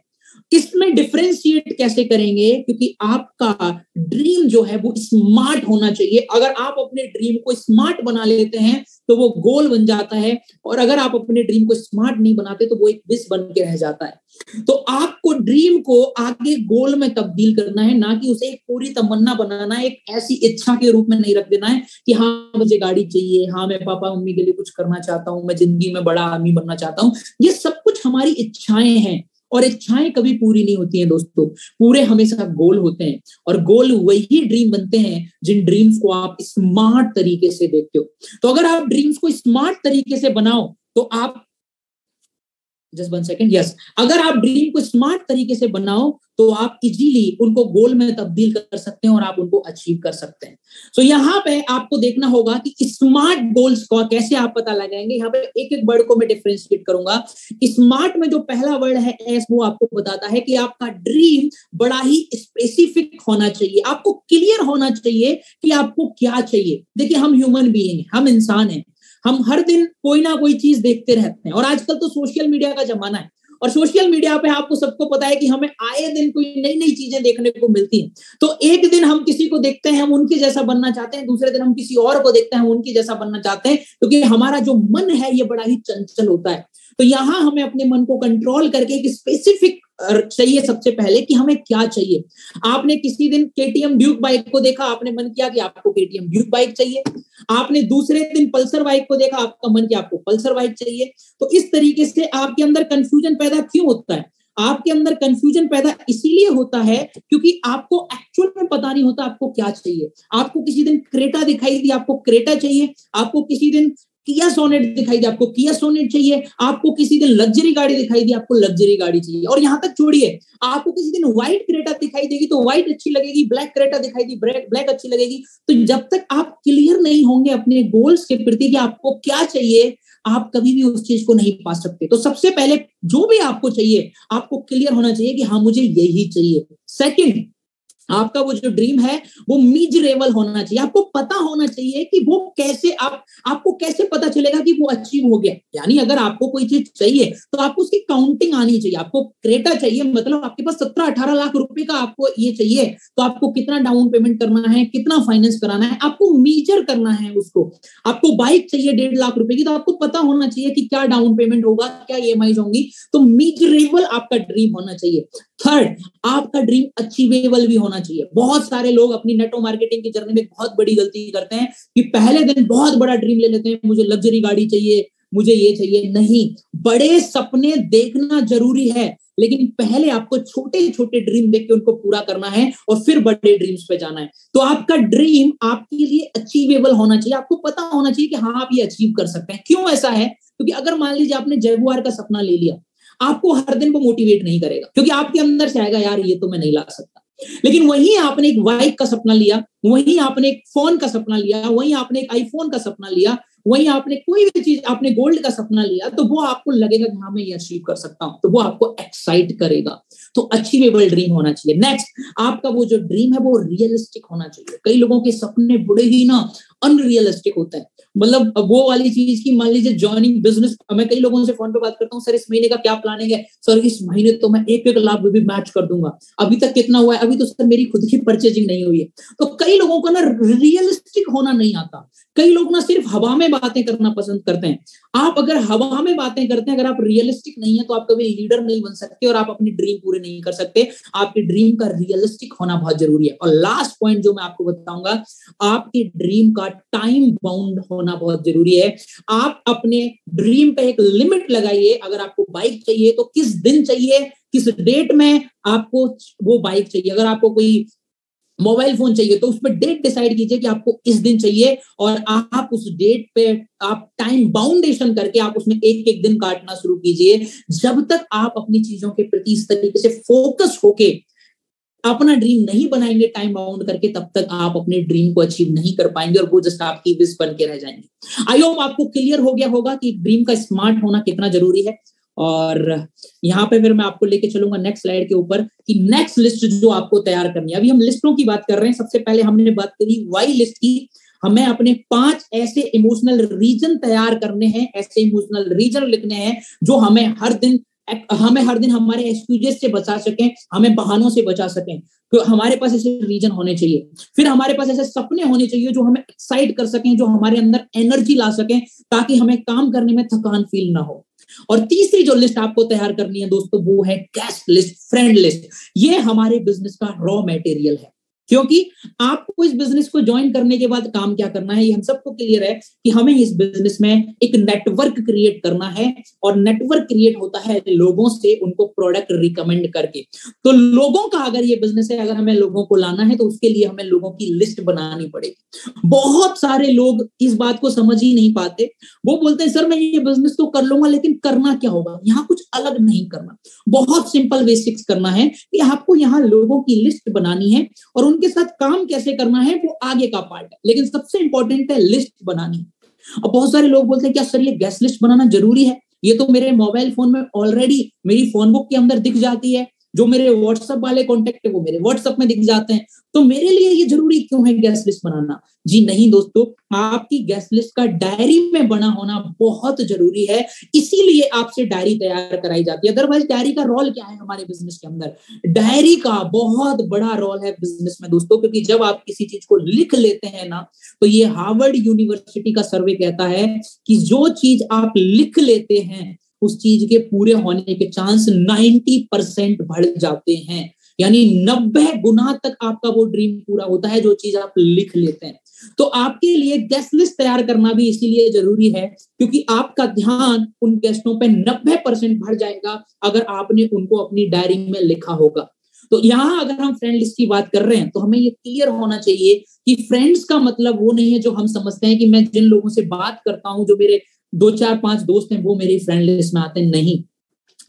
इसमें डिफरेंशिएट कैसे करेंगे? क्योंकि आपका ड्रीम जो है वो स्मार्ट होना चाहिए। अगर आप अपने ड्रीम को स्मार्ट बना लेते हैं तो वो गोल बन जाता है, और अगर आप अपने ड्रीम को स्मार्ट नहीं बनाते तो वो एक विश बन के रह जाता है। तो आपको ड्रीम को आगे गोल में तब्दील करना है, ना कि उसे एक पूरी तमन्ना बनाना है, एक ऐसी इच्छा के रूप में नहीं रख देना है कि हाँ मुझे गाड़ी चाहिए, हाँ मैं पापा मम्मी के लिए कुछ करना चाहता हूँ, मैं जिंदगी में बड़ा आदमी बनना चाहता हूँ। ये सब कुछ हमारी इच्छाएं हैं, और इच्छाएं कभी पूरी नहीं होती हैं दोस्तों, पूरे हमेशा गोल होते हैं, और गोल वही ड्रीम बनते हैं जिन ड्रीम्स को आप स्मार्ट तरीके से देखते हो। तो अगर आप ड्रीम्स को स्मार्ट तरीके से बनाओ तो आप जस्ट 1 सेकेंड, यस, अगर आप ड्रीम को स्मार्ट तरीके से बनाओ तो आप इजीली उनको गोल में तब्दील कर सकते हैं और आप उनको अचीव कर सकते हैं। सो यहाँ पे आपको देखना होगा कि स्मार्ट गोल्स को कैसे आप पता लगाएंगे। यहाँ पे एक एक वर्ड को मैं डिफरेंशिएट करूंगा। स्मार्ट में जो पहला वर्ड है एस, वो आपको बताता है कि आपका ड्रीम बड़ा ही स्पेसिफिक होना चाहिए, आपको क्लियर होना चाहिए कि आपको क्या चाहिए। देखिए हम ह्यूमन बीइंग हैं, हम इंसान हैं, हम हर दिन कोई ना कोई चीज देखते रहते हैं, और आजकल तो सोशल मीडिया का जमाना है, और सोशल मीडिया पे आपको सबको पता है कि हमें आए दिन कोई नई नई चीजें देखने को मिलती हैं। तो एक दिन हम किसी को देखते हैं, हम उनके जैसा बनना चाहते हैं, दूसरे दिन हम किसी और को देखते हैं, हम उनके जैसा बनना चाहते हैं, क्योंकि हमारा जो मन है ये बड़ा ही चंचल होता है। तो यहाँ हमें अपने मन को कंट्रोल करके एक स्पेसिफिक चाहिए सबसे पहले कि हमें क्या चाहिए। आपने किसी दिन केटीएम ड्यूक बाइक को देखा, आपने मन किया कि आपको केटीएम ड्यूक बाइक चाहिए। आपने दूसरे दिन पल्सर बाइक को देखा, आपका मन किया आपको पल्सर बाइक चाहिए। तो इस तरीके से आपके अंदर कंफ्यूजन पैदा क्यों होता है? आपके अंदर कंफ्यूजन पैदा इसीलिए होता है क्योंकि आपको एक्चुअल में पता नहीं होता आपको क्या चाहिए। आपको किसी दिन क्रेटा दिखाई दी, आपको क्रेटा चाहिए। आपको किसी दिन किया सोनेट दिखाई दी, आपको किया सोनेट चाहिए। आपको किसी दिन लग्जरी गाड़ी दिखाई दी, आपको लग्जरी गाड़ी चाहिए। और यहां तक छोड़िए, आपको किसी दिन व्हाइट क्रेटा दिखाई देगी तो व्हाइट अच्छी लगेगी, ब्लैक क्रेटा दिखाई दी ब्लैक अच्छी लगेगी। तो जब तक आप क्लियर नहीं होंगे अपने गोल्स के प्रति कि आपको क्या चाहिए, आप कभी भी उस चीज को नहीं पा सकते। तो सबसे पहले जो भी आपको चाहिए, आपको क्लियर होना चाहिए कि हाँ मुझे यही चाहिए। सेकंड, आपका वो जो ड्रीम है वो मीजरेबल होना चाहिए। आपको पता होना चाहिए कि वो कैसे आपको कैसे पता चलेगा कि वो अचीव हो गया। यानी अगर आपको कोई चीज चाहिए तो आपको उसकी काउंटिंग आनी चाहिए। आपको क्रेटा चाहिए, मतलब आपके पास 17-18 लाख रुपए का आपको ये चाहिए, तो आपको कितना डाउन पेमेंट करना है, कितना फाइनेंस कराना है, आपको मीजर करना है उसको। आपको बाइक चाहिए 1.5 लाख रुपए की, तो आपको पता होना चाहिए कि क्या डाउन पेमेंट होगा, क्या ईएमआई होंगी। तो मीजरेबल आपका ड्रीम होना चाहिए। थर्ड, आपका ड्रीम अचीवेबल भी होना चाहिए। बहुत सारे लोग अपनी नेटवर्क मार्केटिंग की जर्नी में बहुत बड़ी गलती करते हैं कि पहले दिन बहुत बड़ा ड्रीम ले लेते हैं, मुझे लग्जरी गाड़ी चाहिए, मुझे ये चाहिए। नहीं, बड़े सपने देखना जरूरी है, लेकिन पहले आपको छोटे छोटे ड्रीम देख के उनको पूरा करना है और फिर बड़े ड्रीम्स पे जाना है। तो आपका ड्रीम आपके लिए अचीवेबल होना चाहिए। आपको पता होना चाहिए कि हाँ आप ये अचीव कर सकते हैं। क्यों ऐसा है? क्योंकि अगर मान लीजिए आपने जगुआर का सपना ले लिया, आपको हर दिन वो मोटिवेट नहीं करेगा, क्योंकि आपके अंदर से आएगा यार ये तो मैं नहीं ला सकता। लेकिन वहीं आपने एक बाइक का सपना लिया, वहीं आपने एक फोन का सपना लिया, वहीं आपने एक आईफोन का सपना लिया, वहीं आपने कोई भी चीज, आपने गोल्ड का सपना लिया, तो वो आपको लगेगा कि हाँ मैं ये अचीव कर सकता हूं, तो वो आपको एक्साइट करेगा। तो अचीवेबल ड्रीम होना चाहिए। नेक्स्ट, आपका वो जो ड्रीम है वो रियलिस्टिक होना चाहिए। कई लोगों के सपने बड़े ही ना अनरियलिस्टिक होते हैं। मतलब वो वाली चीज की, मान लीजिए ज्वाइनिंग बिजनेस, मैं कई लोगों से फोन पे बात करता हूँ, सर इस महीने का क्या प्लानिंग है? सर इस महीने तो मैं 1 लाख भी मैच कर दूंगा। अभी तक कितना हुआ है? अभी तो सर मेरी खुद की परचेजिंग नहीं हुई है। तो कई लोगों को ना रियलिस्टिक होना नहीं आता। कई लोग ना सिर्फ हवा में बातें करना पसंद करते हैं। आप अगर हवा में बातें करते हैं, अगर आप रियलिस्टिक नहीं है, तो आप कभी लीडर नहीं बन सकते और आप अपनी ड्रीम पूरे नहीं कर सकते। आपकी ड्रीम का रियलिस्टिक होना बहुत जरूरी है। और लास्ट पॉइंट जो मैं आपको बताऊंगा, आपकी ड्रीम का टाइम बाउंड होना बहुत जरूरी है। आप अपने ड्रीम पे एक लिमिट लगाइए। अगर आपको बाइक चाहिए तो किस दिन चाहिए, किस डेट में आपको वो बाइक चाहिए। अगर आपको कोई मोबाइल फोन चाहिए तो उस पर डेट डिसाइड कीजिए कि आपको इस दिन चाहिए, और आप उस डेट पे आप टाइम बाउंडेशन करके आप उसमें एक एक दिन काटना शुरू कीजिए। जब तक आप अपनी चीजों के प्रति इस तरीके से फोकस होके अपना ड्रीम नहीं बनाएंगे टाइम बाउंड करके, तब तक आप अपने ड्रीम को अचीव नहीं कर पाएंगे और वो जस्ट आपकी विश बन के रह जाएंगे। आई होप आपको क्लियर हो गया होगा कि ड्रीम का स्मार्ट होना कितना जरूरी है। और यहाँ पे फिर मैं आपको लेके चलूंगा नेक्स्ट स्लाइड के ऊपर कि नेक्स्ट लिस्ट जो आपको तैयार करनी है। अभी हम लिस्टों की बात कर रहे हैं। सबसे पहले हमने बात करी वाई लिस्ट की। हमें अपने 5 ऐसे इमोशनल रीजन तैयार करने हैं, ऐसे इमोशनल रीजन लिखने हैं जो हमें हर दिन हमारे एक्सक्यूजेस से बचा सकें, हमें बहानों से बचा सकें। तो हमारे पास ऐसे रीजन होने चाहिए। फिर हमारे पास ऐसे सपने होने चाहिए जो हमें एक्साइट कर सकें, जो हमारे अंदर एनर्जी ला सकें, ताकि हमें काम करने में थकान फील ना हो। और तीसरी जो लिस्ट आपको तैयार करनी है दोस्तों, वो है गेस्ट लिस्ट, फ्रेंड लिस्ट। ये हमारे बिजनेस का रॉ मटेरियल है, क्योंकि आपको इस बिजनेस को ज्वाइन करने के बाद काम क्या करना है, ये हम सबको क्लियर है कि हमें इस बिजनेस में एक नेटवर्क क्रिएट करना है। और नेटवर्क क्रिएट होता है लोगों से, उनको प्रोडक्ट रिकमेंड करके। तो लोगों का अगर ये बिजनेस है, अगर हमें लोगों को लाना है, तो उसके लिए हमें लोगों की लिस्ट बनानी पड़ेगी। बहुत सारे लोग इस बात को समझ ही नहीं पाते। वो बोलते हैं सर मैं ये बिजनेस तो कर लूंगा, लेकिन करना क्या होगा? यहाँ कुछ अलग नहीं करना, बहुत सिंपल बेसिक्स करना है कि आपको यहाँ लोगों की लिस्ट बनानी है और उनके साथ काम कैसे करना है वो आगे का पार्ट है, लेकिन सबसे इंपॉर्टेंट है लिस्ट बनानी। अब बहुत सारे लोग बोलते हैं क्या सर ये गेस्ट लिस्ट बनाना जरूरी है? ये तो मेरे मोबाइल फोन में ऑलरेडी मेरी फोन बुक के अंदर दिख जाती है। जो मेरे व्हाट्सएप वाले कॉन्टेक्ट है वो मेरे व्हाट्सएप में दिख जाते हैं। तो मेरे लिए ये जरूरी क्यों है गेस्ट लिस्ट बनाना? जी नहीं दोस्तों, आपकी गेस्ट लिस्ट का डायरी में बना होना बहुत जरूरी है, इसीलिए आपसे डायरी तैयार कराई जाती है। अदरवाइज डायरी का रोल क्या है हमारे बिजनेस के अंदर? डायरी का बहुत बड़ा रोल है बिजनेस में दोस्तों, क्योंकि जब आप किसी चीज को लिख लेते हैं ना, तो ये हार्वर्ड यूनिवर्सिटी का सर्वे कहता है कि जो चीज आप लिख लेते हैं उस चीज के पूरे होने के चांस 90% बढ़ जाते हैं। यानी 90 गुना तक आपका वो ड्रीम पूरा होता है जो चीज आप लिख लेते हैं। तो आपके लिए गेस्ट लिस्ट तैयार करना भी इसीलिए जरूरी है क्योंकि आपका ध्यान उन गेस्टों पे 90% बढ़ जाएगा अगर आपने उनको अपनी डायरी में लिखा होगा। तो यहाँ अगर हम फ्रेंड लिस्ट की बात कर रहे हैं तो हमें ये क्लियर होना चाहिए कि फ्रेंड्स का मतलब वो नहीं है जो हम समझते हैं कि मैं जिन लोगों से बात करता हूं, जो मेरे 2 4 5 दोस्त हैं, वो मेरी फ्रेंड लिस्ट में आते हैं। नहीं,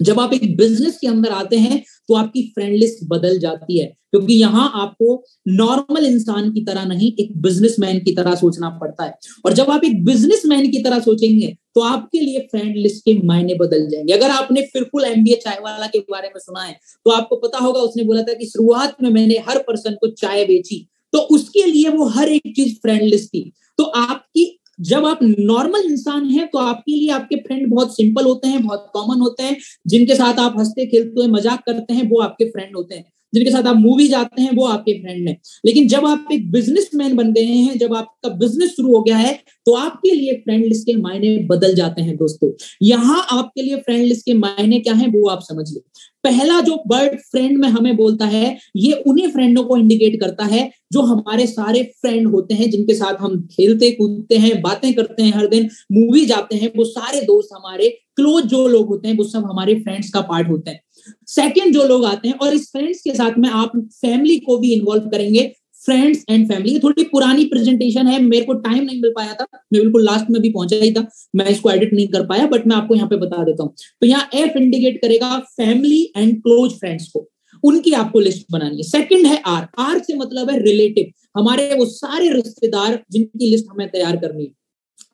जब आप एक बिजनेस के अंदर आते हैं तो आपकी फ्रेंड लिस्ट बदल जाती है, क्योंकि यहाँ आपको नॉर्मल इंसान की तरह नहीं, एक बिजनेसमैन की तरह सोचना पड़ता है। और जब आप एक बिजनेसमैन की तरह सोचेंगे तो आपके लिए फ्रेंड लिस्ट के मायने बदल जाएंगे। अगर आपने फिरफुल MBA चाय वाला के बारे में सुना है तो आपको पता होगा, उसने बोला था कि शुरुआत में मैंने हर पर्सन को चाय बेची, तो उसके लिए वो हर एक चीज फ्रेंड लिस्ट थी। तो आपकी जब आप नॉर्मल इंसान हैं तो आपके लिए आपके फ्रेंड बहुत सिंपल होते हैं, बहुत कॉमन होते हैं, जिनके साथ आप हंसते खेलते हुए मजाक करते हैं वो आपके फ्रेंड होते हैं, जिनके साथ आप मूवी जाते हैं वो आपके फ्रेंड हैं। लेकिन जब आप एक बिजनेसमैन बन गए हैं, जब आपका बिजनेस शुरू हो गया है, तो आपके लिए फ्रेंड लिस्ट के मायने बदल जाते हैं दोस्तों। यहाँ आपके लिए फ्रेंड लिस्ट के मायने क्या है वो आप समझ लो। पहला जो वर्ड फ्रेंड में हमें बोलता है, ये उन्हीं फ्रेंडों को इंडिकेट करता है जो हमारे सारे फ्रेंड होते हैं, जिनके साथ हम खेलते कूदते हैं, बातें करते हैं, हर दिन मूवी जाते हैं। वो सारे दोस्त हमारे क्लोज जो लोग होते हैं वो सब हमारे फ्रेंड्स का पार्ट होते हैं। सेकंड जो लोग आते हैं, और इस फ्रेंड्स के साथ में आप फैमिली को भी इन्वॉल्व करेंगे, फ्रेंड्स एंड फैमिली। ये थोड़ी पुरानी प्रेजेंटेशन है, मेरे को टाइम नहीं मिल पाया था, मैं बिल्कुल लास्ट में भी पहुंचा ही था, मैं इसको एडिट नहीं कर पाया, बट मैं आपको यहाँ पे बता देता हूँ। तो यहाँ F इंडिकेट करेगा फैमिली एंड क्लोज फ्रेंड्स को, उनकी आपको लिस्ट बनानी है। सेकंड है R से मतलब है रिलेटिव, हमारे वो सारे रिश्तेदार जिनकी लिस्ट हमें तैयार करनी है।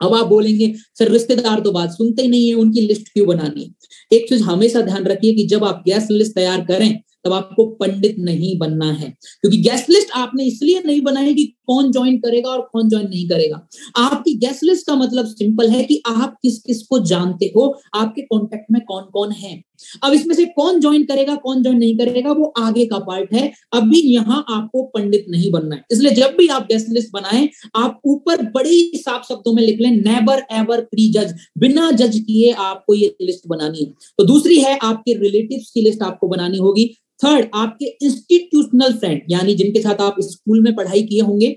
अब आप बोलेंगे सर रिश्तेदार तो बात सुनते ही नहीं है, उनकी लिस्ट क्यों बनानी है? एक चीज हमेशा ध्यान रखिए कि जब आप गेस्ट लिस्ट तैयार करें तब आपको पंडित नहीं बनना है, क्योंकि गेस्ट लिस्ट आपने इसलिए नहीं बनाई कि कौन ज्वाइन करेगा और कौन ज्वाइन नहीं करेगा। आपकी गेस्ट लिस्ट का मतलब सिंपल है कि आप किस किस को जानते हो, आपके कॉन्टेक्ट में कौन कौन है। अब इसमें से कौन ज्वाइन करेगा कौन ज्वाइन नहीं करेगा वो आगे का पार्ट है, अभी यहाँ आपको पंडित नहीं बनना है। इसलिए जब भी आप गेस्ट लिस्ट बनाएं, आप ऊपर बड़े ही साफ शब्दों में लिख लें, नेवर एवर प्री जज, बिना जज किए आपको ये लिस्ट बनानी है। तो दूसरी है आपके रिलेटिव्स की लिस्ट आपको बनानी होगी। थर्ड, आपके इंस्टीट्यूशनल फ्रेंड, यानी जिनके साथ आप स्कूल में पढ़ाई किए होंगे,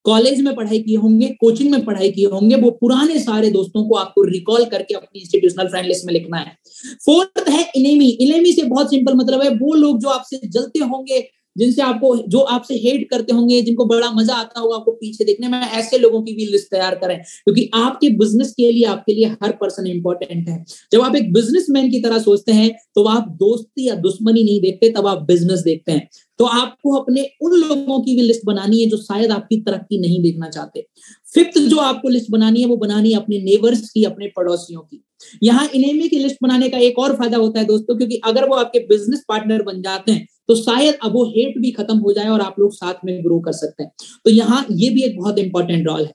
कॉलेज में पढ़ाई किए होंगे, कोचिंग में पढ़ाई किए होंगे, वो पुराने सारे दोस्तों को आपको रिकॉल करके अपनी इंस्टीट्यूशनल फ्रेंड लिस्ट में लिखना है। फोर्थ है इनेमी। इनेमी से बहुत सिंपल मतलब है वो लोग जो आपसे जलते होंगे, जिनसे आपको, जो आपसे हेट करते होंगे, जिनको बड़ा मजा आता होगा आपको पीछे देखने में, ऐसे लोगों की भी लिस्ट तैयार करें, क्योंकि आपके बिजनेस के लिए आपके लिए हर पर्सन इंपॉर्टेंट है। जब आप एक बिजनेसमैन की तरह सोचते हैं तो आप दोस्ती या दुश्मनी नहीं देखते, तब आप बिजनेस देखते हैं। तो आपको अपने उन लोगों की भी लिस्ट बनानी है जो शायद आपकी तरक्की नहीं देखना चाहते। फिफ्थ जो आपको लिस्ट बनानी है वो बनानी है अपने नेबर्स की, अपने पड़ोसियों की। यहाँ इनेमी की लिस्ट बनाने का एक और फायदा होता है दोस्तों, क्योंकि अगर वो आपके बिजनेस पार्टनर बन जाते हैं तो शायद अब वो हेट भी खत्म हो जाए और आप लोग साथ में ग्रो कर सकते हैं। तो यहाँ ये भी एक बहुत इंपॉर्टेंट रोल है।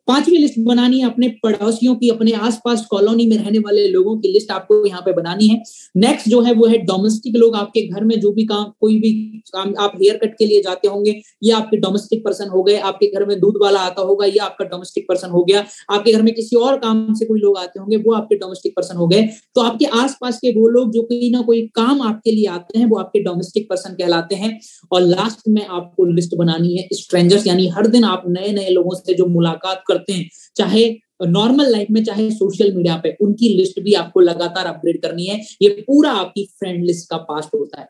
पांचवी लिस्ट बनानी है अपने पड़ोसियों की, अपने आसपास कॉलोनी में रहने वाले लोगों की लिस्ट आपको यहाँ पे बनानी है। नेक्स्ट जो है वो है डोमेस्टिक लोग, आपके घर में जो भी काम, कोई भी काम, आप हेयर कट के लिए जाते होंगे, ये आपके डोमेस्टिक पर्सन हो गए। आपके घर में दूध वाला आता होगा, ये आपका डोमेस्टिक पर्सन हो गया। आपके घर में किसी और काम से कोई लोग आते होंगे, वो आपके डोमेस्टिक पर्सन हो गए। तो आपके आसपास के वो लोग जो कोई ना कोई काम आपके लिए आते हैं वो आपके डोमेस्टिक पर्सन कहलाते हैं। और लास्ट में आपको लिस्ट बनानी है स्ट्रेंजर्स, यानी हर दिन आप नए नए लोगों से जो मुलाकात करते हैं, चाहे नॉर्मल लाइफ में चाहे सोशल मीडिया पे, उनकी लिस्ट भी आपको लगातार अपग्रेड करनी है। ये पूरा आपकी फ्रेंड लिस्ट का पार्ट होता है।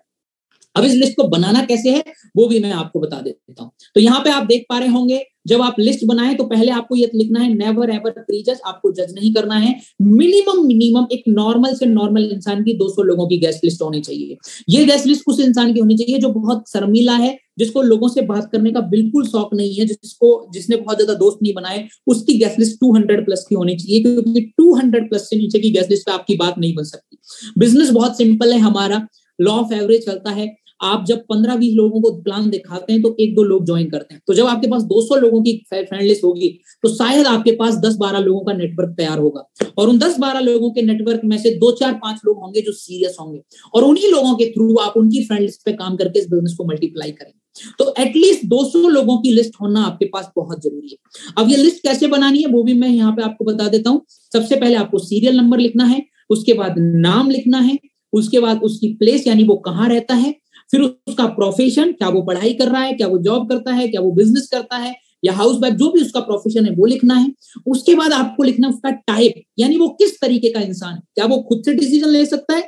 अब इस लिस्ट को बनाना कैसे है वो भी मैं आपको बता देता हूं। तो यहाँ पे आप देख पा रहे होंगे, जब आप लिस्ट बनाएं तो पहले आपको ये लिखना है नेवर एवर प्री जज, आपको जज नहीं करना है। मिनिमम एक नॉर्मल से नॉर्मल इंसान की 200 लोगों की गेस्ट लिस्ट होनी चाहिए। ये गेस्ट लिस्ट उस इंसान की होनी चाहिए जो बहुत शर्मीला है, जिसको लोगों से बात करने का बिल्कुल शौक नहीं है, जिसने बहुत ज्यादा दोस्त नहीं बनाए, उसकी गेस्ट लिस्ट 200 प्लस की होनी चाहिए, क्योंकि 200 प्लस से नीचे की गेस्ट लिस्ट पे आपकी बात नहीं बन सकती। बिजनेस बहुत सिंपल है हमारा, लॉ ऑफ एवरेज चलता है, आप जब 15-20 लोगों को प्लान दिखाते हैं तो 1-2 लोग ज्वाइन करते हैं। तो जब आपके पास 200 लोगों की फ्रेंड लिस्ट होगी तो शायद आपके पास 10-12 लोगों का नेटवर्क तैयार होगा, और उन 10-12 लोगों के नेटवर्क में से 2-4-5 लोग होंगे जो सीरियस होंगे, और उन्हीं लोगों के थ्रू आप उनकी फ्रेंड लिस्ट पे काम करके इस बिजनेस को मल्टीप्लाई करेंगे। तो एटलीस्ट 200 लोगों की लिस्ट होना आपके पास बहुत जरूरी है। अब ये लिस्ट कैसे बनानी है वो भी मैं यहाँ पे आपको बता देता हूँ। सबसे पहले आपको सीरियल नंबर लिखना है, उसके बाद नाम लिखना है, उसके बाद उसकी प्लेस यानी वो कहाँ रहता है, फिर उसका प्रोफेशन, क्या वो पढ़ाई कर रहा है, क्या वो जॉब करता है, क्या वो बिजनेस करता है या हाउस वाइफ, जो भी उसका प्रोफेशन है वो लिखना है। उसके बाद आपको लिखना उसका टाइप, यानी वो किस तरीके का इंसान है। क्या वो खुद से डिसीजन ले सकता है?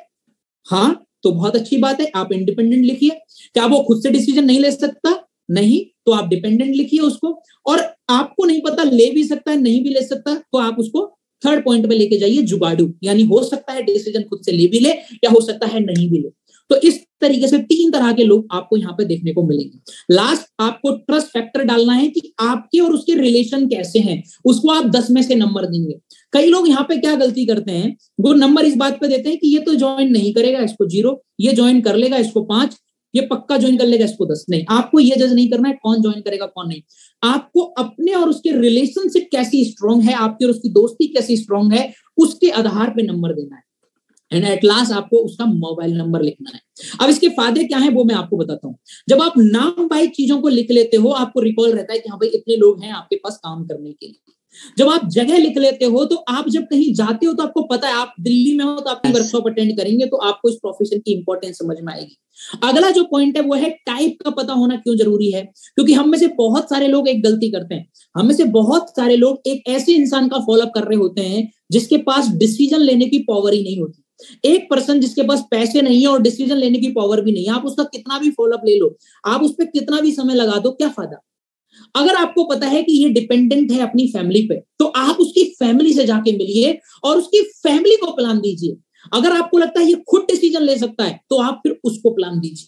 हाँ, तो बहुत अच्छी बात है, आप इंडिपेंडेंट लिखिए। क्या वो खुद से डिसीजन नहीं ले सकता? नहीं, तो आप डिपेंडेंट लिखिए उसको। और आपको नहीं पता ले भी सकता है नहीं भी ले सकता, तो आप उसको थर्ड पॉइंट में लेके जाइए, जुगाड़ू, यानी हो सकता है डिसीजन खुद से ले भी ले या हो सकता है नहीं भी ले। तो इस तरीके से 3 तरह के लोग आपको यहाँ पे देखने को मिलेंगे। लास्ट आपको ट्रस्ट फैक्टर डालना है कि आपके और उसके रिलेशन कैसे हैं, उसको आप 10 में से नंबर देंगे। कई लोग यहाँ पे क्या गलती करते हैं, वो नंबर इस बात पे देते हैं कि ये तो ज्वाइन नहीं करेगा, इसको 0, ये ज्वाइन कर लेगा, इसको 5, ये पक्का ज्वाइन कर लेगा, इसको 10। नहीं, आपको ये जज नहीं करना है कौन ज्वाइन करेगा कौन नहीं। आपको अपने और उसके रिलेशनशिप कैसी स्ट्रांग है, आपकी और उसकी दोस्ती कैसी स्ट्रांग है, उसके आधार पे नंबर देना है। एंड एट लास्ट आपको उसका मोबाइल नंबर लिखना है। अब इसके फायदे क्या है वो मैं आपको बताता हूँ। जब आप नाम बाई चीजों को लिख लेते हो, आपको रिकॉल रहता है कि हाँ भाई इतने लोग हैं आपके पास काम करने के लिए। जब आप जगह लिख लेते हो तो आप जब कहीं जाते हो तो आपको पता है, आप दिल्ली में हो तो आपकी वर्कशॉप अटेंड करेंगे तो आपको इस प्रोफेशन की इंपॉर्टेंस समझ में आएगी। अगला जो पॉइंट है वो है टाइप का पता होना क्यों जरूरी है, क्योंकि हम में से बहुत सारे लोग एक गलती करते हैं। हम में से बहुत सारे लोग एक ऐसे इंसान का फॉलोअप कर रहे होते हैं जिसके पास डिसीजन लेने की पावर ही नहीं होती। एक पर्सन जिसके पास पैसे नहीं है और डिसीजन लेने की पावर भी नहीं है, आप उसका कितना भी फॉलोअप ले लो, आप उस पर कितना भी समय लगा दो, क्या फायदा। अगर आपको पता है कि ये डिपेंडेंट है अपनी फैमिली पे, तो आप उसकी फैमिली से जाके मिलिए और उसकी फैमिली को प्लान दीजिए। अगर आपको लगता है ये खुद डिसीजन ले सकता है तो आप फिर उसको प्लान दीजिए।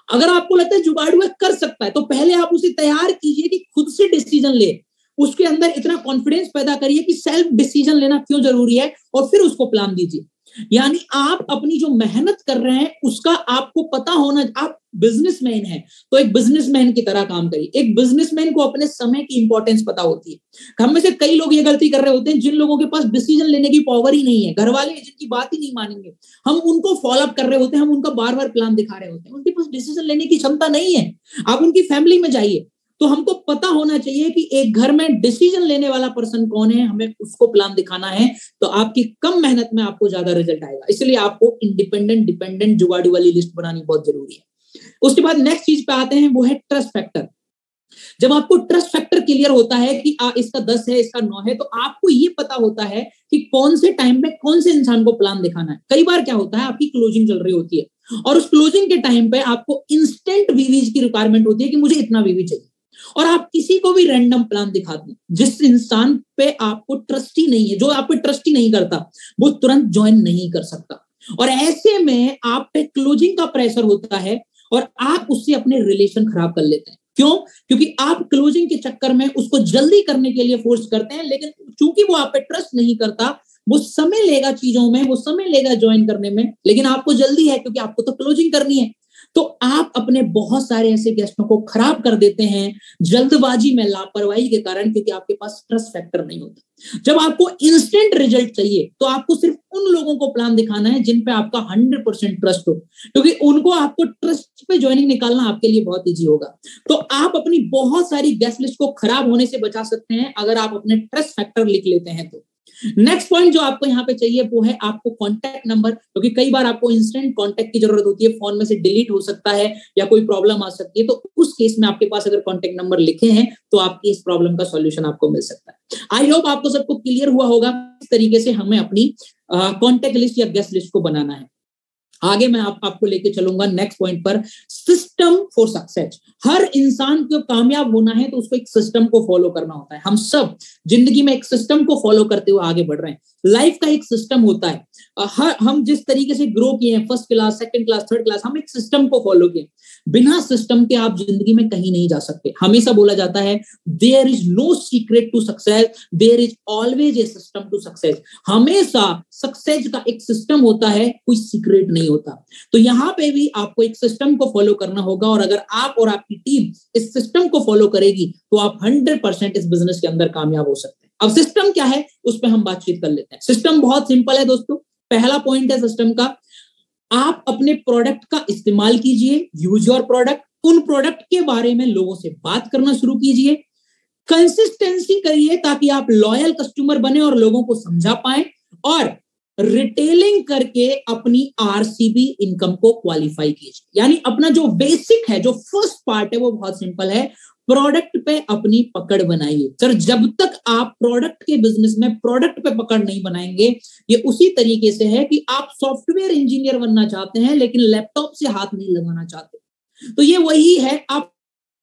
अगर आपको लगता है जुगाड़ू कर सकता है तो पहले आप उसे तैयार कीजिए कि खुद से डिसीजन ले, उसके अंदर इतना कॉन्फिडेंस पैदा करिए कि सेल्फ डिसीजन लेना क्यों जरूरी है, और फिर उसको प्लान दीजिए। यानी आप अपनी जो मेहनत कर रहे हैं उसका आपको पता होना। आप बिजनेसमैन हैं तो एक बिजनेसमैन की तरह काम करिए। एक बिजनेसमैन को अपने समय की इंपॉर्टेंस पता होती है। हम में से कई लोग ये गलती कर रहे होते हैं, जिन लोगों के पास डिसीजन लेने की पावर ही नहीं है, घर वाले जिनकी बात ही नहीं मानेंगे, हम उनको फॉलोअप कर रहे होते हैं, हम उनका बार बार प्लान दिखा रहे होते हैं, उनके पास डिसीजन लेने की क्षमता नहीं है। आप उनकी फैमिली में जाइए, तो हमको पता होना चाहिए कि एक घर में डिसीजन लेने वाला पर्सन कौन है, हमें उसको प्लान दिखाना है, तो आपकी कम मेहनत में आपको ज्यादा रिजल्ट आएगा। इसलिए आपको इंडिपेंडेंट डिपेंडेंट जुगाड़ू वाली लिस्ट बनानी बहुत जरूरी है। उसके बाद नेक्स्ट चीज पे आते हैं, वो है ट्रस्ट फैक्टर। जब आपको ट्रस्ट फैक्टर क्लियर होता है कि इसका 10 है, इसका 9 है, तो आपको ये पता होता है कि कौन से टाइम पे कौन से इंसान को प्लान दिखाना है। कई बार क्या होता है, आपकी क्लोजिंग चल रही होती है और उस क्लोजिंग के टाइम पे आपको इंस्टेंट वीवीज की रिक्वायरमेंट होती है कि मुझे इतना वीवी चाहिए, और आप किसी को भी रैंडम प्लान दिखा दें। जिस इंसान पे आपको ट्रस्ट ही नहीं है, जो आप पे ट्रस्ट ही नहीं करता, वो तुरंत ज्वाइन नहीं कर सकता। और ऐसे में आप पे क्लोजिंग का प्रेशर होता है और आप उससे अपने रिलेशन खराब कर लेते हैं। क्यों? क्योंकि आप क्लोजिंग के चक्कर में उसको जल्दी करने के लिए फोर्स करते हैं, लेकिन चूंकि वो आप पे ट्रस्ट नहीं करता, वो समय लेगा चीजों में, वो समय लेगा ज्वाइन करने में, लेकिन आपको जल्दी है क्योंकि आपको तो क्लोजिंग करनी है। तो आप अपने बहुत सारे ऐसे गेस्टों को खराब कर देते हैं जल्दबाजी में, लापरवाही के कारण, क्योंकि आपके पास ट्रस्ट फैक्टर नहीं होता। जब आपको इंस्टेंट रिजल्ट चाहिए तो आपको सिर्फ उन लोगों को प्लान दिखाना है जिन पे आपका 100% ट्रस्ट हो, क्योंकि उनको आपको ट्रस्ट पे ज्वाइनिंग निकालना आपके लिए बहुत इजी होगा। तो आप अपनी बहुत सारी गेस्ट लिस्ट को खराब होने से बचा सकते हैं अगर आप अपने ट्रस्ट फैक्टर लिख लेते हैं तो। नेक्स्ट पॉइंट जो आपको यहाँ पे चाहिए वो है आपको कॉन्टैक्ट नंबर, क्योंकि कई बार आपको इंस्टेंट कॉन्टैक्ट की जरूरत होती है, फोन में से डिलीट हो सकता है या कोई प्रॉब्लम आ सकती है, तो उस केस में आपके पास अगर कॉन्टैक्ट नंबर लिखे हैं तो आपकी इस प्रॉब्लम का सॉल्यूशन आपको मिल सकता है। आई होप आपको सबको क्लियर हुआ होगा इस तरीके से हमें अपनी कॉन्टैक्ट लिस्ट या गेस्ट लिस्ट को बनाना है। आगे मैं आपको लेके चलूंगा नेक्स्ट पॉइंट पर, सिस्टम फॉर सक्सेस। हर इंसान को कामयाब होना है तो उसको एक सिस्टम को फॉलो करना होता है। हम सब जिंदगी में एक सिस्टम को फॉलो करते हुए आगे बढ़ रहे हैं। लाइफ का एक सिस्टम होता है। हम जिस तरीके से ग्रो किए हैं, first class, second class, third class, हम एक सिस्टम को फॉलो किए। बिना सिस्टम के आप जिंदगी में कहीं नहीं जा सकते। हमेशा बोला जाता है there is no secret to success, there is always a system to success. हमेशा सक्सेस का एक सिस्टम होता है, कोई सीक्रेट नहीं होता। तो यहाँ पे भी आपको एक सिस्टम को फॉलो करना होगा, और अगर आप और आपकी टीम इस सिस्टम को फॉलो करेगी तो आप 100% इस बिजनेस के अंदर कामयाब हो सकते हैं। अब सिस्टम क्या है उस पर हम बातचीत कर लेते हैं। सिस्टम बहुत सिंपल है दोस्तों। पहला पॉइंट है सिस्टम का, आप अपने प्रोडक्ट का इस्तेमाल कीजिए, यूज योर प्रोडक्ट। उन प्रोडक्ट के बारे में लोगों से बात करना शुरू कीजिए, कंसिस्टेंसी करिए ताकि आप लॉयल कस्टमर बने और लोगों को समझा पाए, और रिटेलिंग करके अपनी आरसीबी इनकम को क्वालिफाई कीजिए। यानी अपना जो बेसिक है, जो फर्स्ट पार्ट है, वो बहुत सिंपल है, प्रोडक्ट पे अपनी पकड़ बनाइए। सर जब तक आप प्रोडक्ट के बिजनेस में प्रोडक्ट पे पकड़ नहीं बनाएंगे, ये उसी तरीके से है कि आप सॉफ्टवेयर इंजीनियर बनना चाहते हैं लेकिन लैपटॉप से हाथ नहीं लगाना चाहते। तो ये वही है, आप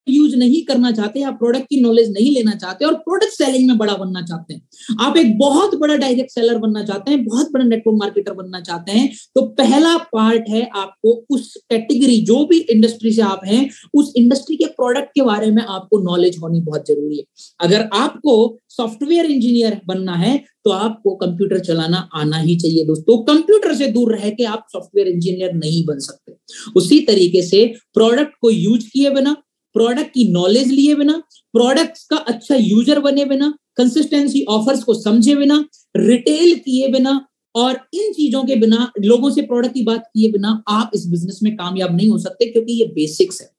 यूज नहीं करना चाहते, आप प्रोडक्ट की नॉलेज नहीं लेना चाहते और प्रोडक्ट सेलिंग में बड़ा बनना चाहते हैं, आप एक बहुत बड़ा डायरेक्ट सेलर बनना चाहते हैं, बहुत बड़ा नेटवर्क मार्केटर बनना चाहते हैं, तो पहला पार्ट है आपको उस कैटेगरी, जो भी इंडस्ट्री से आप हैं, उस इंडस्ट्री के प्रोडक्ट के बारे में आपको नॉलेज होनी बहुत जरूरी है। अगर आपको सॉफ्टवेयर इंजीनियर बनना है तो आपको कंप्यूटर चलाना आना ही चाहिए दोस्तों। कंप्यूटर से दूर रह के आप सॉफ्टवेयर इंजीनियर नहीं बन सकते। उसी तरीके से प्रोडक्ट को यूज किए बिना, प्रोडक्ट की नॉलेज लिए बिना, प्रोडक्ट्स का अच्छा यूजर बने बिना, कंसिस्टेंसी ऑफर्स को समझे बिना, रिटेल किए बिना और इन चीजों के बिना, लोगों से प्रोडक्ट की बात किए बिना आप इस बिजनेस में कामयाब नहीं हो सकते, क्योंकि ये बेसिक्स है।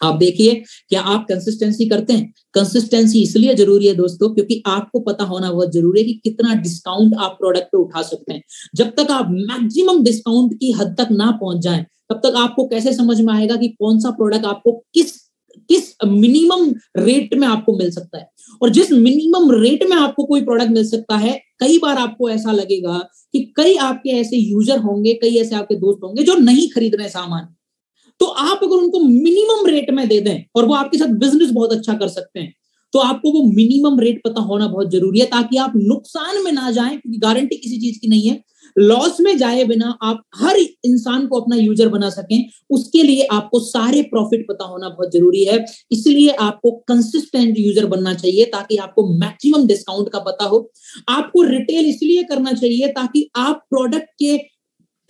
आप देखिए, क्या आप कंसिस्टेंसी करते हैं? कंसिस्टेंसी इसलिए जरूरी है दोस्तों क्योंकि आपको पता होना बहुत जरूरी है कि कितना डिस्काउंट आप प्रोडक्ट पे उठा सकते हैं। जब तक आप मैक्सिमम डिस्काउंट की हद तक ना पहुंच जाएं, तब तक आपको कैसे समझ में आएगा कि कौन सा प्रोडक्ट आपको किस मिनिमम रेट में आपको मिल सकता है। और जिस मिनिमम रेट में आपको कोई प्रोडक्ट मिल सकता है, कई बार आपको ऐसा लगेगा कि कई आपके ऐसे यूजर होंगे, कई ऐसे आपके दोस्त होंगे जो नहीं खरीद रहे सामान, तो आप अगर उनको मिनिमम रेट में दे दें और वो आपके साथ बिजनेस बहुत अच्छा कर सकते हैं, तो आपको वो मिनिमम रेट पता होना बहुत जरूरी है, ताकि आप नुकसान में ना जाएं, क्योंकि गारंटी किसी चीज की नहीं है। लॉस में जाए बिना आप हर इंसान को अपना यूजर बना सकें, उसके लिए आपको सारे प्रॉफिट पता होना बहुत जरूरी है। इसलिए आपको कंसिस्टेंट यूजर बनना चाहिए ताकि आपको मैक्सिमम डिस्काउंट का पता हो। आपको रिटेल इसलिए करना चाहिए ताकि आप प्रोडक्ट के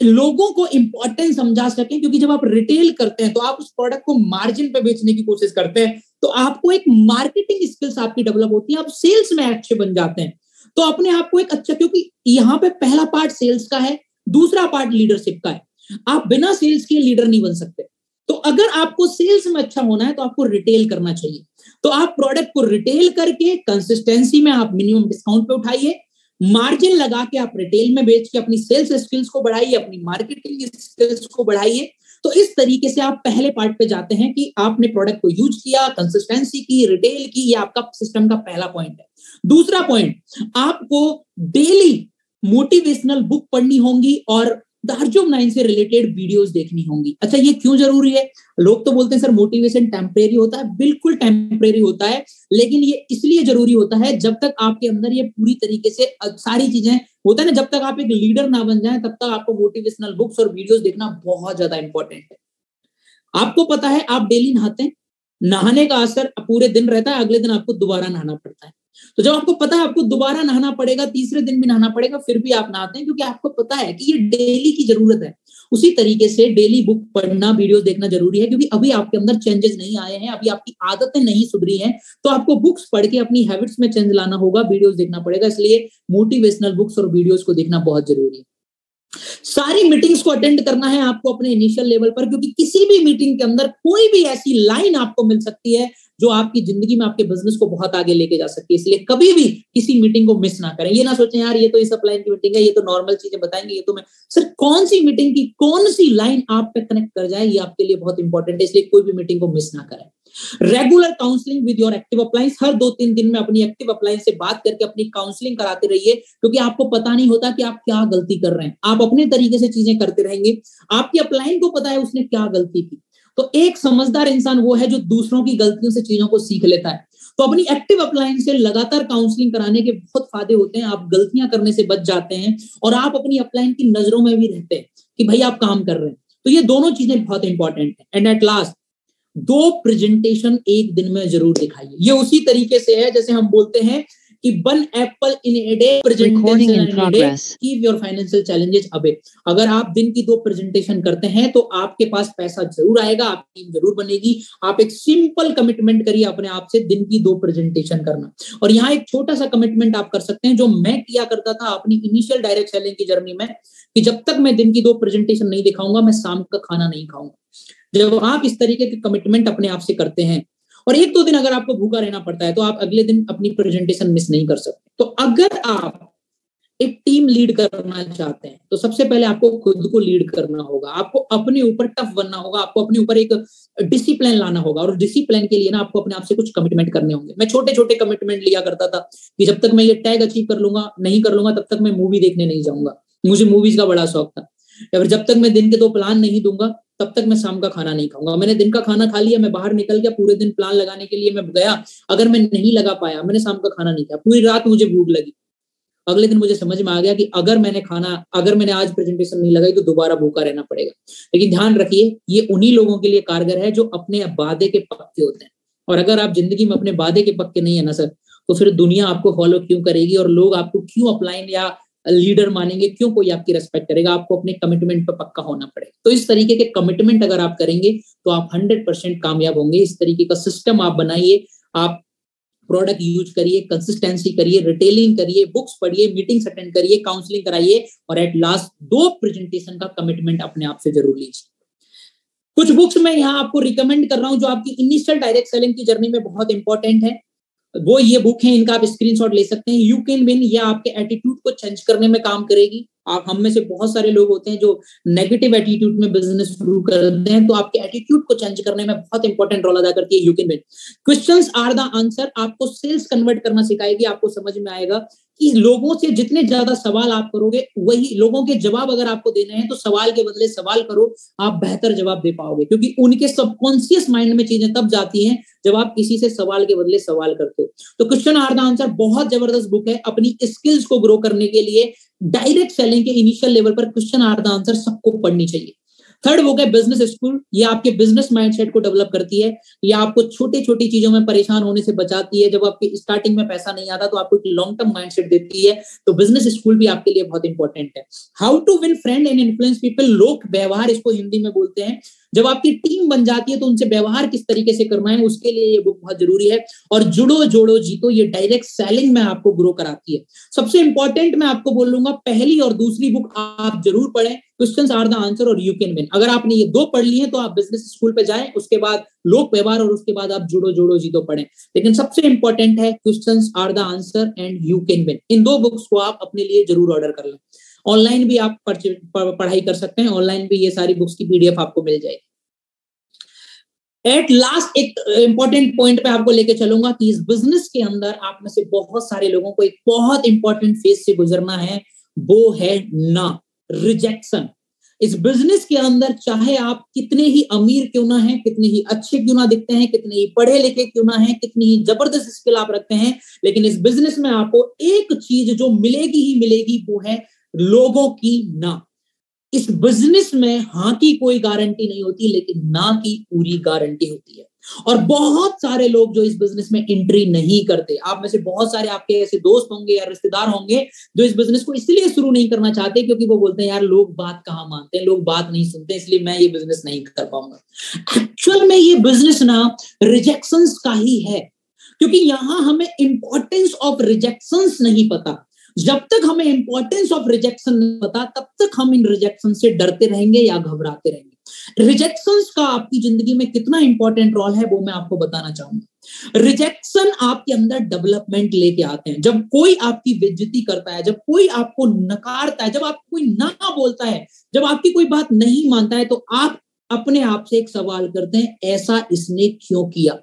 लोगों को इंपॉर्टेंस समझा सकें, क्योंकि जब आप रिटेल करते हैं तो आप उस प्रोडक्ट को मार्जिन पे बेचने की कोशिश करते हैं, तो आपको एक मार्केटिंग स्किल्स आपकी डेवलप होती है, आप सेल्स में अच्छे बन जाते हैं। तो अपने आप को एक अच्छा, क्योंकि यहाँ पे पहला पार्ट सेल्स का है, दूसरा पार्ट लीडरशिप का है। आप बिना सेल्स के लीडर नहीं बन सकते। तो अगर आपको सेल्स में अच्छा होना है तो आपको रिटेल करना चाहिए। तो आप प्रोडक्ट को रिटेल करके कंसिस्टेंसी में आप मिनिमम डिस्काउंट पे उठाइए, मार्जिन लगा के आप रिटेल में बेच के अपनी सेल्स स्किल्स को बढ़ाइए, अपनी मार्केटिंग स्किल्स को बढ़ाइए। तो इस तरीके से आप पहले पार्ट पे जाते हैं कि आपने प्रोडक्ट को यूज किया, कंसिस्टेंसी की, रिटेल की, ये आपका सिस्टम का पहला पॉइंट है। दूसरा पॉइंट, आपको डेली मोटिवेशनल बुक पढ़नी होंगी और द अर्ज ऑफ 9 से रिलेटेड वीडियोस देखनी होंगी। अच्छा, ये क्यों जरूरी है? लोग तो बोलते हैं सर मोटिवेशन टेम्परेरी होता है। बिल्कुल टेम्परेरी होता है, लेकिन ये इसलिए जरूरी होता है जब तक आपके अंदर ये पूरी तरीके से सारी चीजें होता है ना, जब तक आप एक लीडर ना बन जाए, तब तक आपको मोटिवेशनल बुक्स और वीडियोस देखना बहुत ज्यादा इंपॉर्टेंट है। आपको पता है, आप डेली नहाते हैं, नहाने का असर पूरे दिन रहता है, अगले दिन आपको दोबारा नहाना पड़ता है। तो जब आपको पता है आपको दोबारा नहाना पड़ेगा, तीसरे दिन भी नहाना पड़ेगा, फिर भी आप नहाते हैं क्योंकि आपको पता है कि ये डेली की जरूरत है। उसी तरीके से डेली बुक पढ़ना, वीडियोस देखना जरूरी है, क्योंकि अभी आपके अंदर चेंजेस नहीं आए हैं, अभी आपकी आदतें नहीं सुधरी हैं, तो आपको बुक्स पढ़ के अपनी हैबिट्स में चेंज लाना होगा, वीडियोस देखना पड़ेगा। इसलिए मोटिवेशनल बुक्स और वीडियोस को देखना बहुत जरूरी है। सारी मीटिंग्स को अटेंड करना है आपको अपने इनिशियल लेवल पर, क्योंकि किसी भी मीटिंग के अंदर कोई भी ऐसी लाइन आपको मिल सकती है जो आपकी जिंदगी में, आपके बिजनेस को बहुत आगे लेके जा सकती है। इसलिए कभी भी किसी मीटिंग को मिस ना करें। ये ना सोचें यार ये तो इस अपलाइन की मीटिंग है, ये तो नॉर्मल चीजें बताएंगे, ये तो मैं, सर कौन सी मीटिंग की कौन सी लाइन आप पे कनेक्ट कर जाए, ये आपके लिए बहुत इंपॉर्टेंट है। इसलिए कोई भी मीटिंग को मिस ना करें। Regular counselling with your active appliance, हर 2-3 दिन में अपनी एक्टिव अपलाइंस से बात करके अपनी काउंसलिंग कराते रहिए, क्योंकि आपको पता नहीं होता कि आप क्या गलती कर रहे हैं। आप अपने तरीके से चीजें करते रहेंगे, आपकी अपलाइन को पता है उसने क्या गलती की। तो एक समझदार इंसान वो है जो दूसरों की गलतियों से चीजों को सीख लेता है। तो अपनी एक्टिव अपलाइन से लगातार काउंसलिंग कराने के बहुत फायदे होते हैं। आप गलतियां करने से बच जाते हैं और आप अपनी अपलाइन की नजरों में भी रहते हैं कि भाई आप काम कर रहे हैं। तो ये दोनों चीजें बहुत इंपॉर्टेंट है। एंड एट लास्ट, 2 प्रेजेंटेशन एक दिन में जरूर दिखाइए। ये उसी तरीके से है जैसे हम बोलते हैं कि 1 apple in a day, presentation in a day, keep your financial challenges away. अगर आप दिन की 2 प्रेजेंटेशन करते हैं तो आपके पास पैसा जरूर आएगा, आपकी टीम जरूर बनेगी। आप एक सिंपल कमिटमेंट करिए अपने आप से, दिन की 2 प्रेजेंटेशन करना। और यहाँ एक छोटा सा कमिटमेंट आप कर सकते हैं जो मैं किया करता था अपनी इनिशियल डायरेक्ट सेलिंग की जर्नी में, कि जब तक मैं दिन की 2 प्रेजेंटेशन नहीं दिखाऊंगा मैं शाम का खाना नहीं खाऊंगा। जब आप इस तरीके के कमिटमेंट अपने आप से करते हैं और 1-2 दिन अगर आपको भूखा रहना पड़ता है तो आप अगले दिन अपनी प्रेजेंटेशन मिस नहीं कर सकते। तो अगर आप एक टीम लीड करना चाहते हैं तो सबसे पहले आपको खुद को लीड करना होगा, आपको अपने ऊपर टफ बनना होगा, आपको अपने ऊपर एक डिसिप्लिन लाना होगा। और डिसिप्लिन के लिए ना आपको अपने आप से कुछ कमिटमेंट करने होंगे। मैं छोटे छोटे कमिटमेंट लिया करता था कि जब तक मैं ये टैग अचीव नहीं कर लूंगा तब तक मैं मूवी देखने नहीं जाऊंगा। मुझे मूवीज का बड़ा शौक था। या फिर जब तक मैं दिन के 2 प्लान नहीं दूंगा तब तक मैं शाम का खाना नहीं खाऊंगा। मैंने दिन का खाना खा लिया, मैं बाहर निकल गया, पूरे दिन प्लान लगाने के लिए मैं गया, अगर मैं नहीं लगा पाया, मैंने शाम का खाना नहीं खाया, पूरी रात मुझे भूख लगी। अगले दिन मुझे समझ में आ गया कि अगर मैंने आज प्रेजेंटेशन नहीं लगाई तो दोबारा भूखा रहना पड़ेगा। लेकिन ध्यान रखिए, ये उन्हीं लोगों के लिए कारगर है जो अपने वादे के पक्के होते हैं। और अगर आप जिंदगी में अपने वादे के पक्के नहीं है ना सर, तो फिर दुनिया आपको फॉलो क्यों करेगी और लोग आपको क्यों अपलाइन या लीडर मानेंगे, क्यों कोई आपकी रेस्पेक्ट करेगा। आपको अपने कमिटमेंट पर पक्का होना पड़ेगा। तो इस तरीके के कमिटमेंट अगर आप करेंगे तो आप 100% कामयाब होंगे। इस तरीके का सिस्टम आप बनाइए, आप प्रोडक्ट यूज करिए, कंसिस्टेंसी करिए, रिटेलिंग करिए, बुक्स पढ़िए, मीटिंग्स अटेंड करिए, काउंसलिंग कराइए और एट लास्ट 2 प्रेजेंटेशन का कमिटमेंट अपने आप से जरूर लीजिए। कुछ बुक्स मैं यहाँ आपको रिकमेंड कर रहा हूँ जो आपकी इनिशियल डायरेक्ट सेलिंग की जर्नी में बहुत इंपॉर्टेंट है। वो ये बुक है, इनका आप स्क्रीनशॉट ले सकते हैं। यू कैन विन, ये आपके एटीट्यूड को चेंज करने में काम करेगी। आप हम में से बहुत सारे लोग होते हैं जो नेगेटिव एटीट्यूड में बिजनेस शुरू करते हैं, तो आपके एटीट्यूड को चेंज करने में बहुत इंपॉर्टेंट रोल अदा करती है you can win. Questions are the answer आपको सेल्स कन्वर्ट करना सिखाएगी। आपको समझ में आएगा कि लोगों से जितने ज्यादा सवाल आप करोगे, वही लोगों के जवाब अगर आपको देने हैं तो सवाल के बदले सवाल करो, आप बेहतर जवाब दे पाओगे। क्योंकि उनके सबकॉन्शियस माइंड में चीजें तब जाती हैं जब आप किसी से सवाल के बदले सवाल करते हो। तो क्वेश्चन आर द आंसर बहुत जबरदस्त बुक है अपनी स्किल्स को ग्रो करने के लिए। डायरेक्ट सेलिंग के इनिशियल लेवल पर क्वेश्चन आर द आंसर सबको पढ़नी चाहिए। थर्ड बुक है बिजनेस स्कूल, ये आपके बिजनेस माइंडसेट को डेवलप करती है। ये आपको छोटी छोटी चीजों में परेशान होने से बचाती है। जब आपके स्टार्टिंग में पैसा नहीं आता तो आपको एक लॉन्ग टर्म माइंडसेट देती है। तो बिजनेस स्कूल भी आपके लिए बहुत इंपॉर्टेंट है। How to win friend and influence people, लोक व्यवहार इसको हिंदी में बोलते हैं। जब आपकी टीम बन जाती है तो उनसे व्यवहार किस तरीके से करना है, उसके लिए ये बुक बहुत जरूरी है। और जुड़ो जोड़ो जीतो, ये डायरेक्ट सेलिंग में आपको ग्रो कराती है। सबसे इंपॉर्टेंट मैं आपको बोलूंगा, पहली और दूसरी बुक आप जरूर पढ़ें, क्वेश्चंस आर द आंसर और यू कैन विन। अगर आपने ये 2 पढ़ ली हैं तो आप बिजनेस स्कूल पे जाएं, उसके बाद लोक व्यवहार और उसके बाद आप जुड़ो जोड़ो जीतो पढ़ें। लेकिन सबसे इंपॉर्टेंट है questions are the answer and you can win. इन 2 बुक्स को आप अपने लिए जरूर ऑर्डर कर लें। ऑनलाइन भी आप पढ़ाई कर सकते हैं, ऑनलाइन भी ये सारी बुक्स की PDF आपको मिल जाएगी। एट लास्ट एक इंपॉर्टेंट पॉइंट पे आपको लेके चलूंगा कि इस बिजनेस के अंदर आप में से बहुत सारे लोगों को एक बहुत इंपॉर्टेंट फेज से गुजरना है, वो है ना रिजेक्शन। इस बिजनेस के अंदर चाहे आप कितने ही अमीर क्यों ना हैं, कितने ही अच्छे क्यों ना दिखते हैं, कितने ही पढ़े लिखे क्यों ना हैं, कितनी ही जबरदस्त स्किल आप रखते हैं, लेकिन इस बिजनेस में आपको एक चीज जो मिलेगी ही मिलेगी, वो है लोगों की ना। इस बिजनेस में हाँ की कोई गारंटी नहीं होती, लेकिन ना की पूरी गारंटी होती है। और बहुत सारे लोग जो इस बिजनेस में एंट्री नहीं करते, आप में से बहुत सारे आपके ऐसे दोस्त होंगे या रिश्तेदार होंगे जो इस बिजनेस को इसलिए शुरू नहीं करना चाहते क्योंकि वो बोलते हैं यार लोग बात कहाँ मानते हैं, लोग बात नहीं सुनते, इसलिए मैं ये बिजनेस नहीं कर पाऊंगा। एक्चुअल में ये बिजनेस ना रिजेक्शंस का ही है, क्योंकि यहाँ हमें इंपॉर्टेंस ऑफ रिजेक्शंस नहीं पता। जब तक हमें इंपॉर्टेंस ऑफ रिजेक्शन नहीं पता तब तक हम इन रिजेक्शन से डरते रहेंगे या घबराते रहेंगे। रिजेक्शंस का आपकी जिंदगी में कितना इंपॉर्टेंट रोल है वो मैं आपको बताना चाहूंगा। रिजेक्शन आपके अंदर डेवलपमेंट लेके आते हैं। जब कोई आपकी बेइज्जती करता है, जब कोई आपको नकारता है, जब आपको कोई ना बोलता है, जब आपकी कोई बात नहीं मानता है, तो आप अपने आप से एक सवाल करते हैं, ऐसा इसने क्यों किया।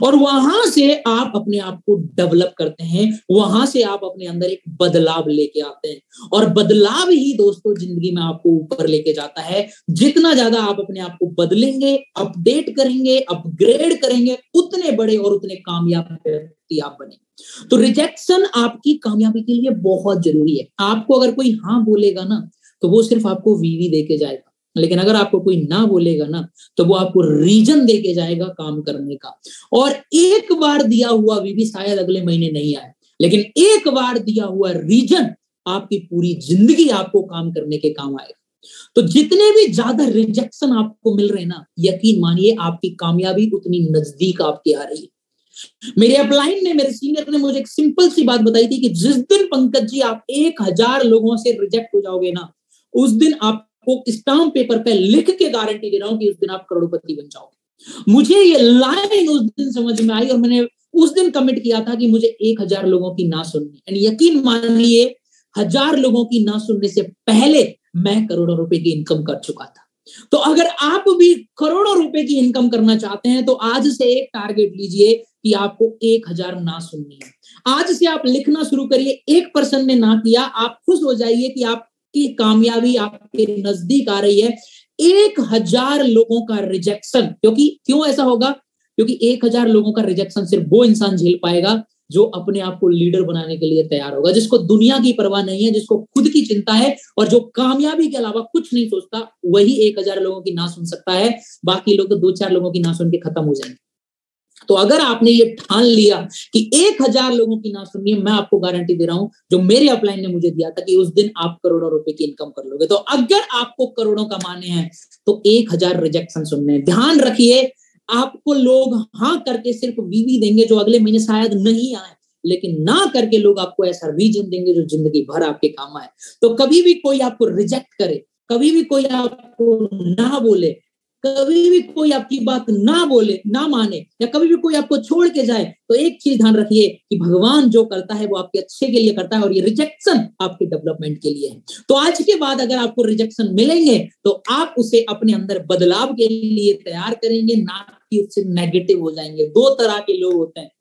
और वहां से आप अपने आप को डेवलप करते हैं, वहां से आप अपने अंदर एक बदलाव लेके आते हैं, और बदलाव ही दोस्तों जिंदगी में आपको ऊपर लेके जाता है। जितना ज्यादा आप अपने आप को बदलेंगे, अपडेट करेंगे, अपग्रेड करेंगे, उतने बड़े और उतने कामयाब व्यक्ति आप बनेंगे। तो रिजेक्शन आपकी कामयाबी के लिए बहुत जरूरी है। आपको अगर कोई हाँ बोलेगा ना, तो वो सिर्फ आपको वीवी देके जाएगा, लेकिन अगर आपको कोई ना बोलेगा ना, तो वो आपको रीजन देके जाएगा काम करने का। और एक बार दिया हुआ वीवी शायद अगले महीने नहीं आए, लेकिन एक बार दिया हुआ रीजन आपकी पूरी जिंदगी आपको काम करने के काम आएगा। तो जितने भी ज्यादा रिजेक्शन आपको मिल रहे हैं ना, यकीन मानिए आपकी कामयाबी उतनी नजदीक आपकी आ रही है। मेरे अपलाइन ने, मेरे सीनियर ने मुझे एक सिंपल सी बात बताई थी कि जिस दिन पंकज जी आप 1000 लोगों से रिजेक्ट हो जाओगे ना, उस दिन आपको स्टाम्प पेपर पे लिख के गारंटी दे रहा हूं कि उस दिन आप करोड़पति बन जाओगे। मुझे ये लाइन उस दिन समझ में आई और मैंने उस दिन कमिट किया था कि मुझे 1000 लोगों की ना सुननी। एंड यकीन मानिए 1000 लोगों की ना सुनने से पहले मैं करोड़ों रुपए की इनकम कर चुका था। तो अगर आप भी करोड़ों रुपए की इनकम करना चाहते हैं, तो आज से एक टारगेट लीजिए कि आपको 1000 ना सुननी है। आज से आप लिखना शुरू करिए। 1% ने ना किया, आप खुश हो जाइए कि आपकी कामयाबी आपके नजदीक आ रही है। 1000 लोगों का रिजेक्शन, क्यों ऐसा होगा? क्योंकि 1000 लोगों का रिजेक्शन सिर्फ वो इंसान झेल पाएगा जो अपने आप को लीडर बनाने के लिए तैयार होगा, जिसको दुनिया की परवाह नहीं है, जिसको खुद की चिंता है और जो कामयाबी के अलावा कुछ नहीं सोचता, वही 1000 लोगों की ना सुन सकता है। बाकी लोग तो 2-4 लोगों की ना सुन के खत्म हो जाएंगे। तो अगर आपने ये ठान लिया कि 1000 लोगों की ना सुननी है, मैं आपको गारंटी दे रहा हूं, जो मेरे अपलाइन ने मुझे दिया था कि उस दिन आप करोड़ों रुपए की इनकम कर लोगे। तो अगर आपको करोड़ों कमाने हैं तो 1000 रिजेक्शन सुनने हैं। ध्यान रखिए, आपको लोग हाँ करके सिर्फ वीवी देंगे जो अगले महीने शायद नहीं आए, लेकिन ना करके लोग आपको ऐसा रीजन देंगे जो जिंदगी भर आपके काम आए। तो कभी भी कोई आपको रिजेक्ट करे, कभी भी कोई आपको ना बोले, कभी भी कोई आपकी बात ना बोले, ना माने, या कभी भी कोई आपको छोड़ के जाए, तो एक चीज ध्यान रखिए कि भगवान जो करता है वो आपके अच्छे के लिए करता है, और ये रिजेक्शन आपके डेवलपमेंट के लिए है। तो आज के बाद अगर आपको रिजेक्शन मिलेंगे तो आप उसे अपने अंदर बदलाव के लिए तैयार करेंगे, ना कि उससे नेगेटिव हो जाएंगे। 2 तरह के लोग होते हैं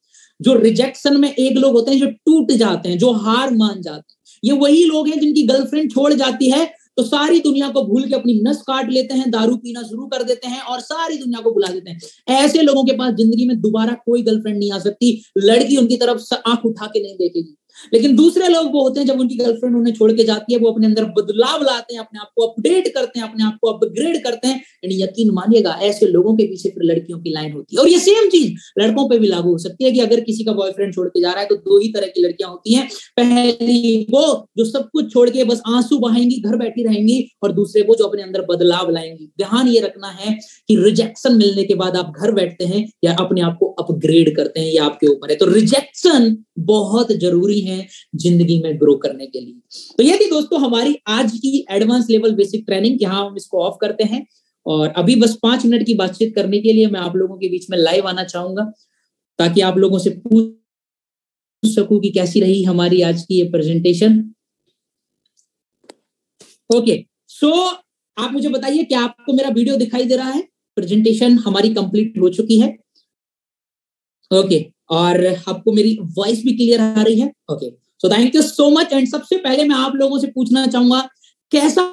जो रिजेक्शन में। एक लोग होते हैं जो टूट जाते हैं, जो हार मान जाते हैं। ये वही लोग हैं जिनकी गर्लफ्रेंड छोड़ जाती है तो सारी दुनिया को भूल के अपनी नस काट लेते हैं, दारू पीना शुरू कर देते हैं और सारी दुनिया को भुला देते हैं। ऐसे लोगों के पास जिंदगी में दोबारा कोई गर्लफ्रेंड नहीं आ सकती, लड़की उनकी तरफ आंख उठा के नहीं देखेगी। लेकिन दूसरे लोग वो होते हैं जब उनकी गर्लफ्रेंड उन्हें छोड़ के जाती है, वो अपने अंदर बदलाव लाते हैं, अपने आप को अपडेट करते हैं, अपने आप को अपग्रेड करते हैं। यकीन मानिएगा ऐसे लोगों के पीछे फिर लड़कियों की लाइन होती है। और ये सेम चीज लड़कों पे भी लागू हो सकती है कि अगर किसी का बॉयफ्रेंड छोड़ के जा रहा है तो 2 ही तरह की लड़कियां होती हैं। पहली वो जो सब कुछ छोड़ के बस आंसू बहाएंगी, घर बैठी रहेंगी, और दूसरे वो जो अपने अंदर बदलाव लाएंगी। ध्यान ये रखना है कि रिजेक्शन मिलने के बाद आप घर बैठते हैं या अपने आप को अपग्रेड करते हैं, ये आपके ऊपर है। तो रिजेक्शन बहुत जरूरी है जिंदगी में ग्रो करने के लिए। तो ये थी दोस्तों हमारी आज की एडवांस लेवल बेसिक ट्रेनिंग। यहाँ हम इसको ऑफ करते हैं और अभी बस 5 मिनट की बातचीत करने के लिए मैं आप लोगों के बीच में लाइव आना चाहूंगा, ताकि आप लोगों से पूछ सकूं कि कैसी रही हमारी आज की ये प्रेजेंटेशन। ओके, सो आप मुझे बताइए क्या आपको मेरा वीडियो दिखाई दे रहा है? प्रेजेंटेशन हमारी कंप्लीट हो चुकी है। ओके, और आपको मेरी वॉइस भी क्लियर आ रही है? Okay, so thank you so much. And सबसे पहले मैं आप लोगों से पूछना चाहूंगा, कैसा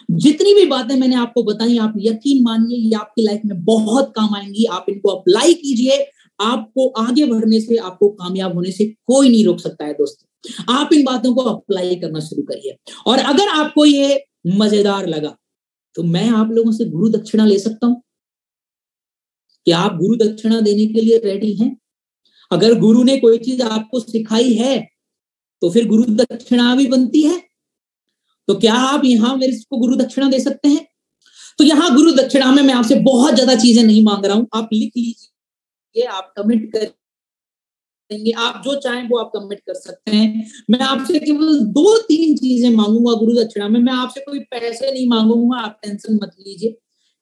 जितनी भी बातें मैंने आपको बताई, आप यकीन मानिए ये आपकी लाइफ में बहुत काम आएंगी। आप इनको अप्लाई कीजिए, आपको आगे बढ़ने से, आपको कामयाब होने से कोई नहीं रोक सकता है दोस्तों। आप इन बातों को अप्लाई करना शुरू करिए। और अगर आपको ये मजेदार लगा तो मैं आप लोगों से गुरु दक्षिणा ले सकता हूं। क्या आप गुरु दक्षिणा देने के लिए रेडी हैं? अगर गुरु ने कोई चीज आपको सिखाई है तो फिर गुरु दक्षिणा भी बनती है। तो क्या आप यहां मेरे को गुरु दक्षिणा दे सकते हैं? तो यहां गुरु दक्षिणा में मैं आपसे बहुत ज्यादा चीजें नहीं मांग रहा हूं। आप लिख लीजिए, आप कमेंट करेंगे, आप जो चाहें वो आप कमेंट कर सकते हैं। मैं आपसे केवल 2-3 चीजें मांगूंगा गुरु दक्षिणा में। मैं आपसे कोई पैसे नहीं मांगूंगा, आप टेंशन मत लीजिए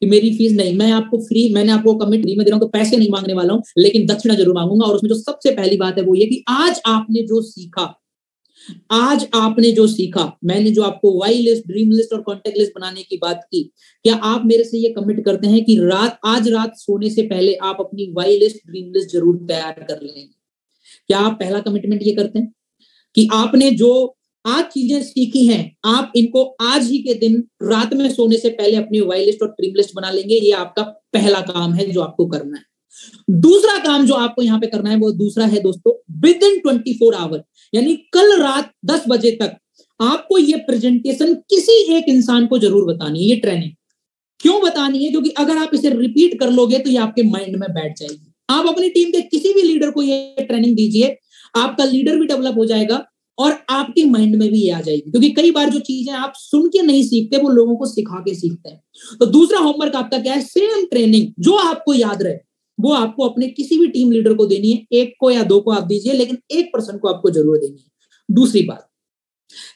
कि मेरी फीस नहीं, मैं आपको फ्री, मैंने आपको कमेंट फ्री में दे रहा हूं, तो पैसे नहीं मांगने वाला हूं, लेकिन दक्षिणा जरूर मांगूंगा। और उसमें जो सबसे पहली बात है वो ये कि आज आपने जो सीखा आज आपने जो सीखा, मैंने जो आपको वाई लिस्ट, ड्रीम लिस्ट और कॉन्टेक्ट लिस्ट बनाने की बात की, क्या आप मेरे से ये कमिट करते हैं कि आज रात सोने से पहले आप अपनी वाई लिस्ट, ड्रीम लिस्ट जरूर तैयार कर लेंगे? क्या आप पहला कमिटमेंट ये करते हैं कि आपने जो आज चीजें सीखी हैं, आप इनको आज ही के दिन रात में सोने से पहले अपनी वाई लिस्ट और ड्रीम लिस्ट बना लेंगे? ये आपका पहला काम है जो आपको करना है। दूसरा काम जो आपको यहाँ पे करना है वो दूसरा है दोस्तों, विद इन 24 आवर, यानी कल रात 10 बजे तक आपको ये प्रेजेंटेशन किसी एक इंसान को जरूर बतानी है। ये ट्रेनिंग क्यों बतानी है? क्योंकि अगर आप इसे रिपीट कर लोगे तो ये आपके माइंड में बैठ जाएगी। आप अपनी टीम के किसी भी लीडर को ये ट्रेनिंग दीजिए, आपका लीडर भी डेवलप हो जाएगा और आपके माइंड में भी ये आ जाएगी। क्योंकि कई बार जो चीजें आप सुन के नहीं सीखते वो लोगों को सिखा के सीखते हैं। तो दूसरा होमवर्क आपका क्या है? सेम ट्रेनिंग जो आपको याद रहे वो आपको अपने किसी भी टीम लीडर को देनी है। एक को या दो को आप दीजिए, लेकिन एक पर्सन को आपको जरूर देनी है। दूसरी बात,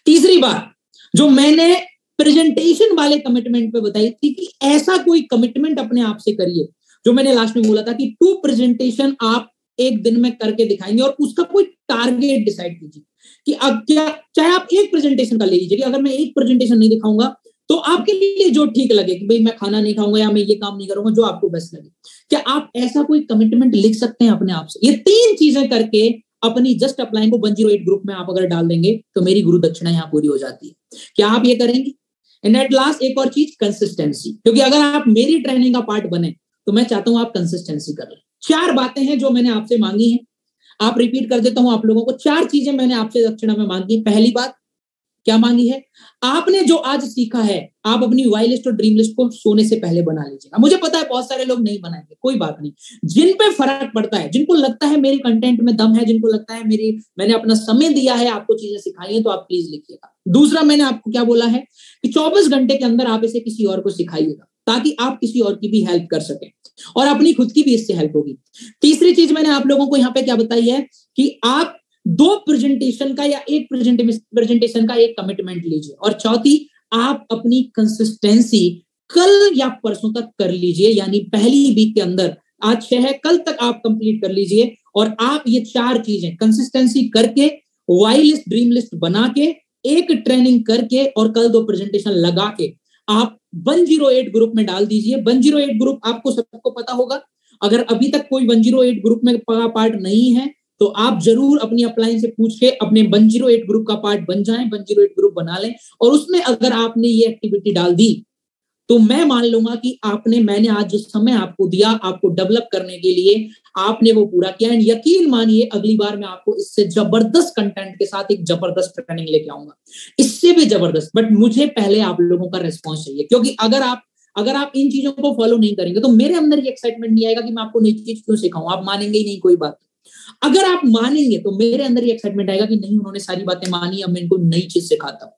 तीसरी बात जो मैंने प्रेजेंटेशन वाले कमिटमेंट पे बताई थी कि ऐसा कोई कमिटमेंट अपने आप से करिए, जो मैंने लास्ट में बोला था कि 2 प्रेजेंटेशन आप एक दिन में करके दिखाएंगे और उसका कोई टारगेट डिसाइड कीजिए कि अब क्या, चाहे आप एक प्रेजेंटेशन का ले लीजिए कि अगर मैं एक प्रेजेंटेशन नहीं दिखाऊंगा तो आपके लिए जो ठीक लगे कि भाई मैं खाना नहीं खाऊंगा या मैं ये काम नहीं करूंगा, जो आपको बेस्ट लगे। क्या आप ऐसा कोई कमिटमेंट लिख सकते हैं अपने आप से? ये 3 चीजें करके अपनी जस्ट अपलाइन को 108 ग्रुप में आप अगर डाल देंगे तो मेरी गुरु दक्षिणा यहाँ पूरी हो जाती है। क्या आप ये करेंगे? एंड एट लास्ट एक और चीज, कंसिस्टेंसी। क्योंकि अगर आप मेरी ट्रेनिंग का पार्ट बने तो मैं चाहता हूं आप कंसिस्टेंसी कर लें। 4 बातें हैं जो मैंने आपसे मांगी हैं, आप रिपीट कर देता हूं आप लोगों को। 4 चीजें मैंने आपसे दक्षिणा में मांगी। पहली बात क्या मांगी है? आपने जो आज सीखा है आप अपनी वाई लिस्ट और ड्रीम लिस्ट को सोने से पहले बना लीजिएगा। मुझे पता है बहुत सारे लोग नहीं बनाएंगे, कोई बात नहीं। जिन पे फर्क पड़ता है, जिनको लगता है मेरे कंटेंट में दम है, जिनको लगता है मैंने अपना समय दिया है, आपको चीजें सिखाई है, तो आप प्लीज लिखिएगा। दूसरा मैंने आपको क्या बोला है कि 24 घंटे के अंदर आप इसे किसी और को सिखाइएगा ताकि आप किसी और की भी हेल्प कर सकें और अपनी खुद की भी इससे हेल्प होगी। तीसरी चीज मैंने आप लोगों को यहाँ पे क्या बताई है कि आप 2 प्रेजेंटेशन का या एक प्रेजेंटेशन का एक कमिटमेंट लीजिए। और चौथी, आप अपनी कंसिस्टेंसी कल या परसों तक कर लीजिए, यानी पहली वीक के अंदर, आज 6 है, कल तक आप कंप्लीट कर लीजिए। और आप ये 4 चीजें कंसिस्टेंसी करके, वाई लिस्ट ड्रीम लिस्ट बना के, एक ट्रेनिंग करके और कल 2 प्रेजेंटेशन लगा के आप 108 ग्रुप में डाल दीजिए। 108 ग्रुप आपको सबको पता होगा। अगर अभी तक कोई 108 ग्रुप में पार्ट नहीं है तो आप जरूर अपनी अपलाइन से पूछ के अपने 108 ग्रुप का पार्ट बन जाएं, 108 ग्रुप बना लें। और उसमें अगर आपने ये एक्टिविटी डाल दी तो मैं मान लूंगा कि मैंने आज जो समय आपको दिया आपको डेवलप करने के लिए, आपने वो पूरा किया। एंड यकीन मानिए अगली बार मैं आपको इससे जबरदस्त कंटेंट के साथ एक जबरदस्त ट्रेनिंग लेके आऊंगा, इससे भी जबरदस्त। बट मुझे पहले आप लोगों का रिस्पॉन्स चाहिए, क्योंकि अगर आप इन चीजों को फॉलो नहीं करेंगे तो मेरे अंदर ये एक्साइटमेंट नहीं आएगा कि मैं आपको नई चीज क्यों सिखाऊं। आप मानेंगे ही नहीं, कोई बात। अगर आप मानेंगे तो मेरे अंदर ये एक्साइटमेंट आएगा कि नहीं, उन्होंने सारी बातें मानी, अब मैं इनको नई चीज सिखाता हूं।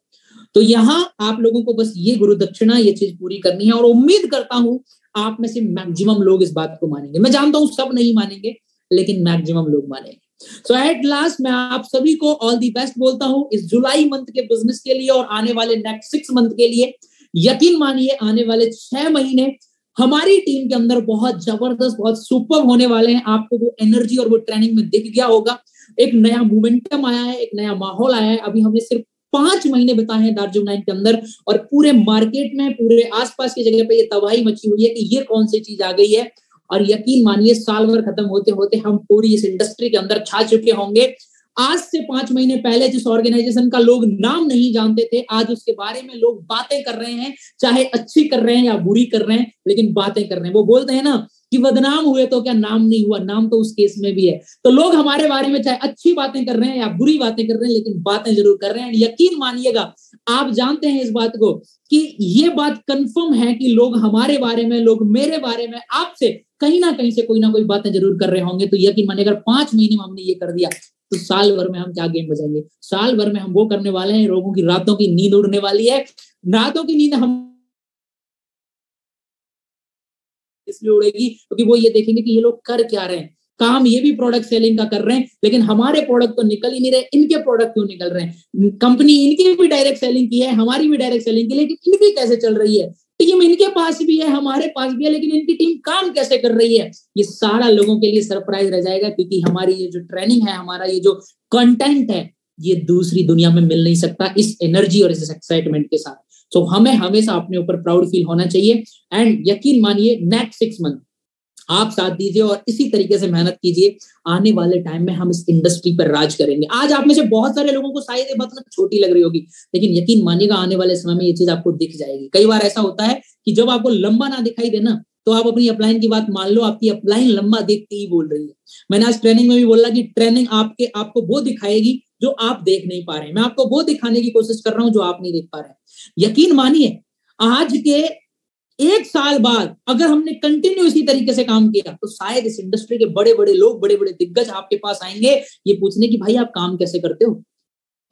तो यहाँ आप लोगों को बस ये गुरु दक्षिणा, ये चीज पूरी करनी है और उम्मीद करता हूं आप में से मैक्सिमम लोग इस बात को मानेंगे। मैं जानता हूं सब नहीं मानेंगे, लेकिन मैक्सिमम लोग मानेंगे। सो एट लास्ट मैं आप सभी को ऑल दी बेस्ट बोलता हूं इस जुलाई मंथ के बिजनेस के लिए और आने वाले नेक्स्ट 6 मंथ के लिए। यकीन मानिए आने वाले 6 महीने हमारी टीम के अंदर बहुत जबरदस्त, बहुत सुपर होने वाले हैं। आपको वो एनर्जी और वो ट्रेनिंग में दिख गया होगा। एक नया मोमेंटम आया है, एक नया माहौल आया है। अभी हमने सिर्फ 5 महीने बिताए हैं दार्जिलिंग 9 के अंदर और पूरे मार्केट में, पूरे आसपास की जगह पे ये तबाही मची हुई है कि ये कौन सी चीज आ गई है। और यकीन मानिए साल भर खत्म होते होते हम पूरी इस इंडस्ट्री के अंदर छा चुके होंगे। आज से 5 महीने पहले जिस ऑर्गेनाइजेशन का लोग नाम नहीं जानते थे, आज उसके बारे में लोग बातें कर रहे हैं, चाहे अच्छी कर रहे हैं या बुरी कर रहे हैं, लेकिन बातें कर रहे हैं। वो बोलते हैं ना कि बदनाम हुए तो क्या नाम नहीं हुआ, नाम तो उस केस में भी है। तो लोग हमारे बारे में चाहे अच्छी बातें कर रहे हैं या बुरी बातें कर रहे हैं, लेकिन बातें जरूर कर रहे हैं। यकीन मानिएगा आप जानते हैं इस बात को कि ये बात कंफर्म है कि लोग हमारे बारे में, लोग मेरे बारे में आपसे कहीं ना कहीं से कोई ना कोई बातें जरूर कर रहे होंगे। तो यकीन मानिए अगर 5 महीने में हमने ये कर दिया तो साल भर में हम क्या गेम बजाएंगे। साल भर में हम वो करने वाले हैं, लोगों की रातों की नींद उड़ने वाली है। रातों की नींद हम इसलिए उड़ेगी क्योंकि वो ये देखेंगे कि ये लोग कर क्या रहे हैं। काम ये भी प्रोडक्ट सेलिंग का कर रहे हैं, लेकिन हमारे प्रोडक्ट तो निकल ही नहीं रहे, इनके प्रोडक्ट क्यों निकल रहे हैं। कंपनी इनकी भी डायरेक्ट सेलिंग की है, हमारी भी डायरेक्ट सेलिंग की, लेकिन इनकी कैसे चल रही है। टीम इनके पास भी है, हमारे पास भी है, लेकिन इनकी टीम काम कैसे कर रही है। ये सारा लोगों के लिए सरप्राइज रह जाएगा, क्योंकि हमारी ये जो ट्रेनिंग है, हमारा ये जो कंटेंट है, ये दूसरी दुनिया में मिल नहीं सकता इस एनर्जी और इस एक्साइटमेंट के साथ। तो हमें हमेशा अपने ऊपर प्राउड फील होना चाहिए। एंड यकीन मानिए नेक्स्ट 6 मंथ आप साथ दीजिए और इसी तरीके से मेहनत कीजिए। आने वाले टाइम में हम इस इंडस्ट्री पर राज करेंगे। आज आप में से बहुत सारे लोगों को शायद ये बात छोटी लग रही होगी, लेकिन यकीन मानिएगा आने वाले समय में ये चीज आपको दिख जाएगी। कई बार ऐसा होता है कि जब आपको लंबा ना दिखाई देना तो आप अपनी अपलाइन की बात मान लो, आपकी अपलाइन लंबा देखते ही बोल रही है। मैंने आज ट्रेनिंग में भी बोला कि ट्रेनिंग आपको वो दिखाएगी जो आप देख नहीं पा रहे हैं। मैं आपको वो दिखाने की कोशिश कर रहा हूं जो आप नहीं देख पा रहे। यकीन मानिए आज के 1 साल बाद अगर हमने कंटिन्यू इसी तरीके से काम किया तो शायद इस इंडस्ट्री के बड़े बड़े लोग, बड़े बड़े दिग्गज आपके पास आएंगे ये पूछने की भाई आप काम कैसे करते हो,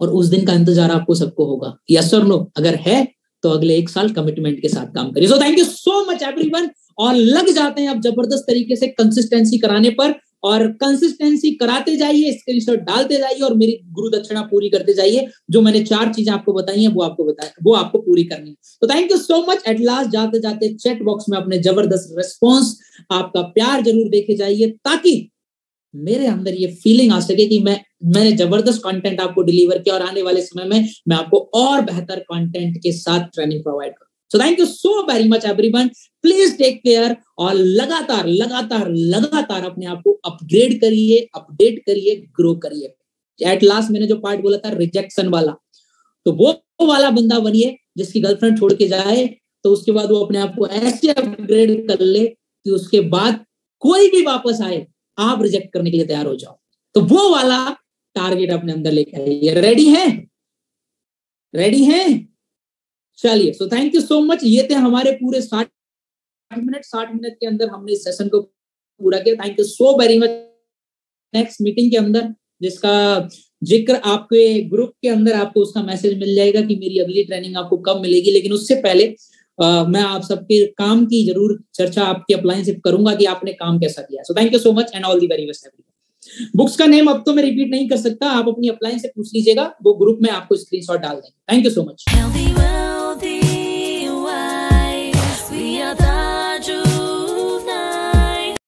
और उस दिन का इंतजार आपको सबको होगा। यस और नो? अगर है तो अगले 1 साल कमिटमेंट के साथ काम करिए। सो thank you so much everyone. और लग जाते हैं अब जबरदस्त तरीके से कंसिस्टेंसी कराने पर, और कंसिस्टेंसी कराते जाइए, स्क्रीनशॉट डालते जाइए और मेरी गुरु दक्षिणा पूरी करते जाइए। जो मैंने 4 चीजें आपको बताई हैं वो आपको पूरी करनी है। तो thank you so much. At last जाते जाते चैट बॉक्स में अपने जबरदस्त रिस्पॉन्स, आपका प्यार जरूर देखे जाइए ताकि मेरे अंदर ये फीलिंग आ सके कि मैंने जबरदस्त कंटेंट आपको डिलीवर किया और आने वाले समय में मैं आपको और बेहतर कंटेंट के साथ ट्रेनिंग प्रोवाइड करूं। So thank you so very much everyone. Please take care और लगातार लगातार लगातार अपने आप को अपग्रेड करिए, अपडेट करिए, ग्रो करिए। एट लास्ट मैंने जो पार्ट बोला था रिजेक्शन वाला, तो वो वाला बंदा बनिए जिसकी गर्लफ्रेंड छोड़ के जाए तो उसके बाद वो अपने आप को ऐसे अपग्रेड कर ले कि उसके बाद कोई भी वापस आए आप रिजेक्ट करने के लिए तैयार हो जाओ। तो वो वाला टारगेट अपने अंदर लेके आइए। रेडी हैं? रेडी हैं? चलिए। सो थैंक यू सो मच। ये थे हमारे पूरे 60 मिनट के अंदर हमने इस सेशन को पूरा किया। Thank you so very much. Next meeting के अंदर जिसका जिक्र आपके ग्रुप के अंदर आपको उसका मैसेज मिल जाएगा कि मेरी अगली ट्रेनिंग आपको कब मिलेगी, लेकिन उससे पहले मैं आप सबके काम की जरूर चर्चा आपकी अपलाइन से करूंगा कि आपने काम कैसा किया। सो thank you so much and all the very best everyone. Books का नेम अब तो मैं रिपीट नहीं कर सकता, आप अपनी अपलाइन से पूछ लीजिएगा, वो ग्रुप में आपको स्क्रीनशॉट डाल देंगे। Thank you so much.